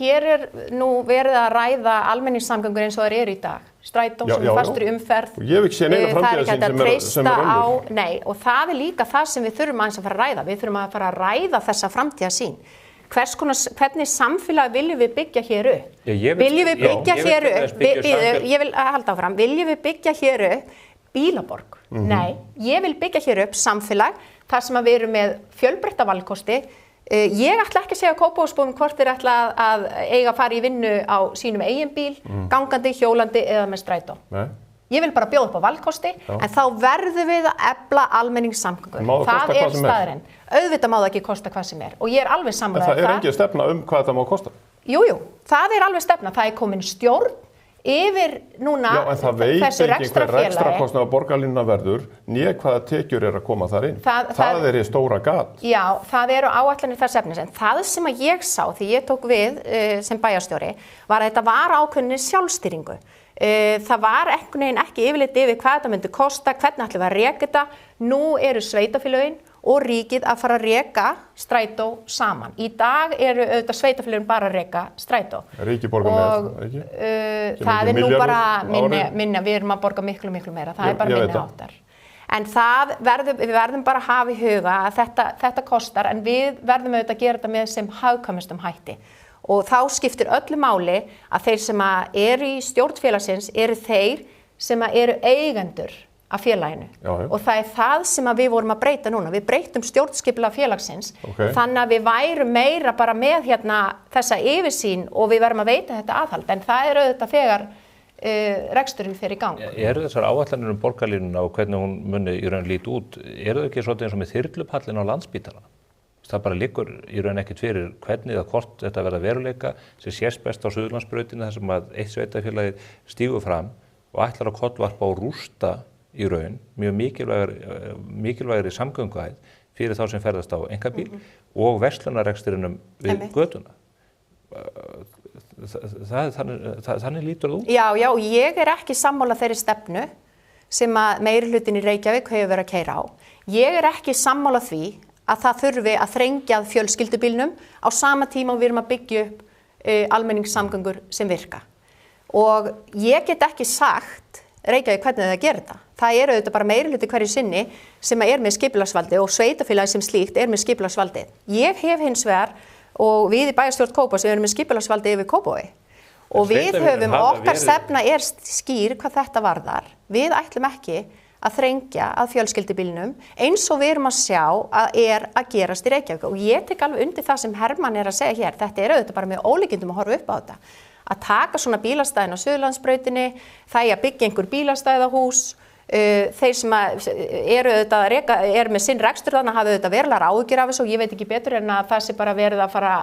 hér er nú verið að ræða almenningssamgöngur eins og þeir eru í dag. Strætó sem er fastur í umferð. Og ég hef ekki séð neina framtíðarsýn sem er önnur. Nei, og það er líka það sem við þurfum aðeins að fara að ræða. Við þurfum að fara að ræða þessa framtíðarsýn. Hvernig samfélag viljum við byggja hér upp? Viljum við byggja hér upp? Ég vil halda áfram. Viljum við byggja hér upp bílaborg? Nei, ég vil byggja hér upp samfélag þar sem við erum með fjölbreytta valkosti. Ég ætla ekki að segja Kópavogsbúum hvort þeir ætla að eiga að fara í vinnu á sínum eigin bíl, gangandi, hjólandi eða með strætó. Ég vil bara bjóða upp á valkosti, en þá verðum við að efla almenningssamgöngur. Það er staðurinn. Auðvitað má það ekki kosta hvað sem er. Og ég er alveg sammála það. Það er engin stefna hvað þetta má kosta? Jú, það er alveg stefna. Það er komin stjórn yfir núna þessu rekstrafélagi. Já, en það veit ekki hver rekstrakostnaður borgarlínuna verður, né hvaða tekjur er að koma þar inn. Það er í stóra gat. Já, það eru áætlanir þess efnis. En það sem að ég sá, því ég tók við sem bæjarstjóri, var að þetta var ákveðinni sjálfstýringu. Það var einhvern veginn ekki yfirleitt yfir hvað þetta myndi kosta, hvernig ætlum við að reka þetta. Nú eru sveitarfélögin og ríkið að fara að reka strætó saman. Í dag eru auðvitað sveitarfélögin bara að reka strætó. Ríkið borgar með, ekki? Það er nú bara minna, við erum að borga miklu meira, það er bara minni áttar. En við verðum bara að hafa í huga að þetta kostar, en við verðum auðvitað að gera þetta með sem hagkvæmustum hætti. Og þá skiptir öllu máli að þeir sem eru í stjórn félagsins eru þeir sem eru eigendur af félaginu. Og það er það sem við vorum að breyta núna. Við breytum stjórnskipulag félagsins, þannig að við værum meira bara með þessa yfirsýn og við verðum að veita þetta aðhald. En það er auðvitað þegar reksturinn fer í gang. Eru þessar áætlanir borgarlínuna og hvernig hún muni í raun líti út, eru þau ekki svolítið eins og með þyrlupallin á Landspítala? Það bara liggur í raun ekkert fyrir hvernig eða hvort þetta verða veruleika sem sést best á Suðurlandsbrautinni þar sem að eitt sveitarfélagi stígur fram og ætlar að kollvarpa og rústa í raun mjög mikilvægri samgönguhæð fyrir þá sem ferðast á einkabíl og verslunarrekstrinum við götuna. Þannig lítur það út? Já, ég er ekki sammála þeirri stefnu sem að meirihlutin í Reykjavík hefur verið að keyra á. Ég er ekki sammála því að það þurfi að þrengja að fjölskyldubílnum á sama tíma og við erum að byggja upp almenningssamgöngur sem virka. Og ég get ekki sagt Reykjavík hvernig það gerir þetta. Það eru auðvitað bara meirihluti hverju sinni sem er með skipulagsvaldi og sveitarfélagi sem slíkt er með skipulagsvaldi. Ég hef hins vegar, og við í bæjarstjórn Kópavogs við erum með skipulagsvaldi yfir Kópavogi. Og við höfum, okkar stefna er skýr hvað þetta varðar. Við ætlum ekki að þrengja að fjölskyldubílnum eins og við erum að sjá að gerast í Reykjavík. Og ég tek alveg undir það sem Hermann er að segja hér. Þetta er auðvitað bara með ólíkindum að horfa upp á þetta. Að taka svona bílastæðin á Suðurlandsbrautinni, það að byggja einhver bílastæðahús, þeir sem eru með sinn rekstur þannig hafa auðvitað verulegar áhyggjur af þessu og ég veit ekki betur en að það sé bara verið að fara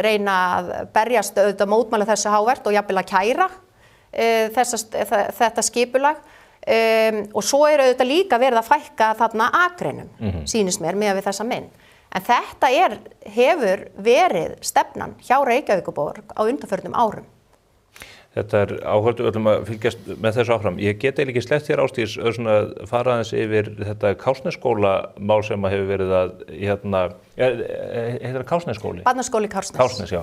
reyna að berjast auðvitað mótmæla þessu hávert og jafnvel að kæra þetta skipulag. Og svo er auðvitað líka verið að fækka þarna akreinum, sýnist mér með við þessa mynd. En þetta hefur verið stefnan hjá Reykjavíkurborg á undanförnum árum. Þetta er áhugavert, við ætlum að fylgjast með þessu áfram. Ég get eiginlega ekki sleppt þér Ásdís fara aðeins yfir þetta Kársnesskólamál sem hefur verið að heitir það Kársnesskóli? Barnaskóli Kársnes. Kársnes, já.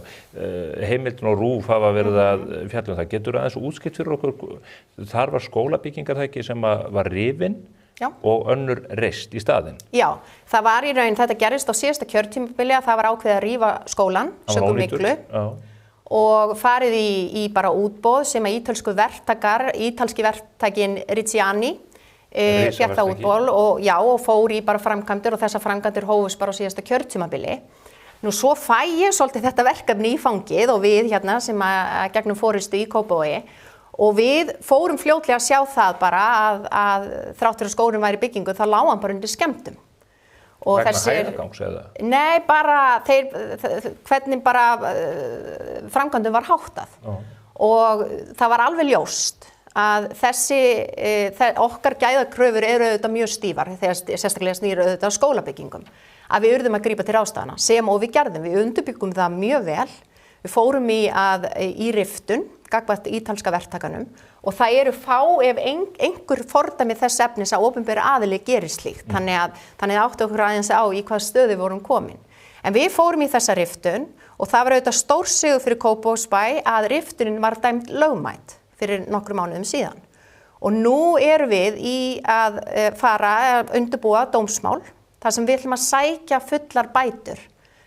Heimildin og RÚV hafa verið að fjalla það. Getur aðeins útskýrt fyrir okkur, þar var skólabyggingartæki sem var rifin og önnur reist í staðinn? Já, það var í raun, þetta gerist á síðasta kjörtímabili að það var ákveðið að rífa skólann, sökum miklu. Og farið í bara útboð sem að ítalski verktakin Ricciani fékk það útboð og fór í bara framkvæmdir og þessar framkvæmdir hófust bara á síðasta kjörtímabili. Nú svo fæ ég svolítið þetta verkefni í fangið og við sem að gegnum forystu í Kópavogi og við fórum fljótlega að sjá það bara að þrátt fyrir að skólinn væri í byggingu þá lá hann bara undir skemmdum. Vegna hægagangs eða? Nei, bara hvernig bara framkvæmdum var háttað. Og það var alveg ljóst að okkar gæðakröfur eru auðvitað mjög stífar þegar sérstaklega snýr auðvitað skólabyggingum. Að við urðum að grípa til ráðstafana sem og við gerðum. Við undirbyggum það mjög vel. Við fórum í riftun gagnvart ítalska verktakanum og það eru fá ef einhver fordæmi þess efnis að opinberi aðili gerir slíkt. Þannig að áttu okkur aðeins á í hvað stöðu við vorum komin. En við fórum í þessa riftun og það var auðvitað stórsigur fyrir Kópavogsbæ að riftunin var dæmd lögmæt fyrir nokkrum mánuðum síðan. Og nú erum við í að fara að undirbúa dómsmál þar sem við ætlum að sækja fullar bætur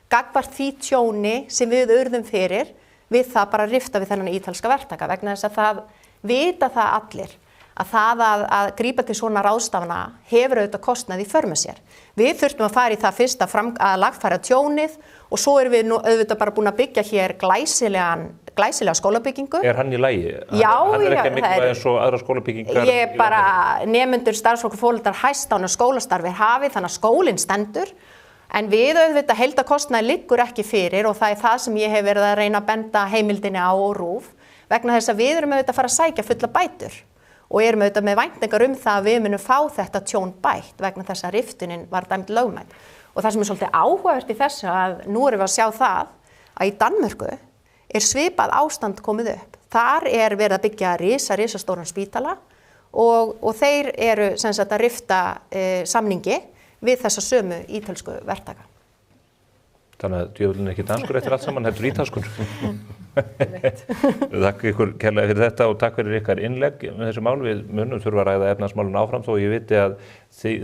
gagnvart því tjóni sem við urðum fyrir við það bara að rifta við þennan ítalska verktaka vegna þess að það vita það allir að það að grípa til svona ráðstafana hefur auðvitað kostnað í för með sér. Við þurftum að fara í það fyrst að lagfæra tjónið og svo erum við nú auðvitað bara búin að byggja hér glæsilega skólabyggingu. Er hann í lagi? Já, hann er ekki mikilvæg eins og aðra skólabyggingar? Ég bara nemendur, starfsfólk og foreldrar hæstánum skólastarfi hafi þannig að skólinn stendur. En við auðvitað heildarkostnaði liggur ekki fyrir og það er það sem ég hef verið að reyna að benda heimildinni á og RÚV vegna þess að við erum auðvitað að fara að sækja fulla bætur og erum auðvitað með væntingar það að við munum fá þetta tjón bætt vegna þess að riftunin var dæmd lögmæt. Og það sem er svolítið áhugavert í þessu að nú erum við að sjá það að í Danmörku er svipað ástand komið upp. Þar verið að byggja risastóran spítala og þeir eru sem sagt að rifta samningi við þessa sömu ítölsku verktaka. Þannig að djöfullinn er ekki danskur eftir allt saman, heldur ítalskur. Takk ykkur kærlega fyrir þetta og takk fyrir ykkar innlegg með þessu mál. Við munum þurfa að ræða efnahagsmálin áfram þó ég viti að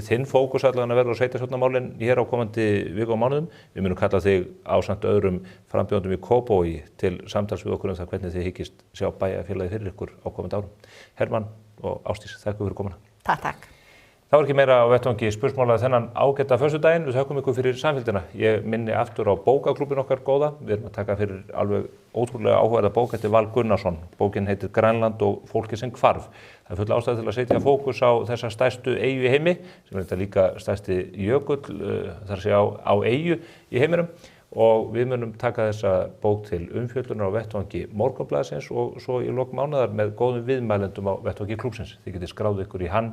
þinn fókus allavega verður á sveitarstjórnarmálin hér á komandi viku og mánuðum. Við munum kalla þig ásamt öðrum frambjóðendum í Kópavogi til samtals við okkur það hvernig þið hyggist sjá bæjarfélagið fyrir ykkur á komandi árum. Hermann og Ásdís, þakka fyrir komuna. Takk. Það ekki meira á vettvangi spursmála þennan ágæta föstudaginn. Við þökkum ykkur fyrir samfylgdina. Ég minni aftur á bókaklúbbin okkar góða. Við erum að taka fyrir alveg ótrúlega áhugaverða bók eftir Val Gunnarsson. Bókin heitir Grænland og fólkið sem hvarf. Það full ástæða til að setja fókus á þessa stærstu eyju í heimi, sem þetta líka stærsti jökull, þar sé á eyju í heiminum. Og við munum taka þessa bók til umfjöllunar á vettvangi Morgunblaðsins og svo í lok mánaðar með góðum viðmælendum á vettvangi klúbbsins. Þið getið skráð ykkur í hann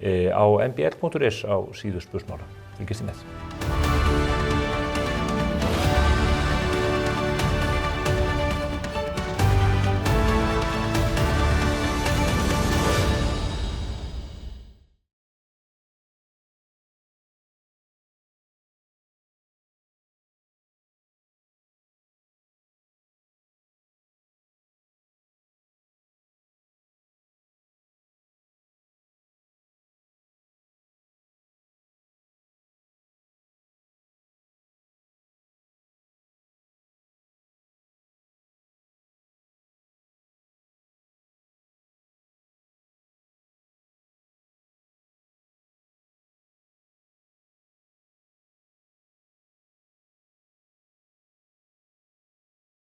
á mbl.is á síðu spursmála. Fylgist þið með.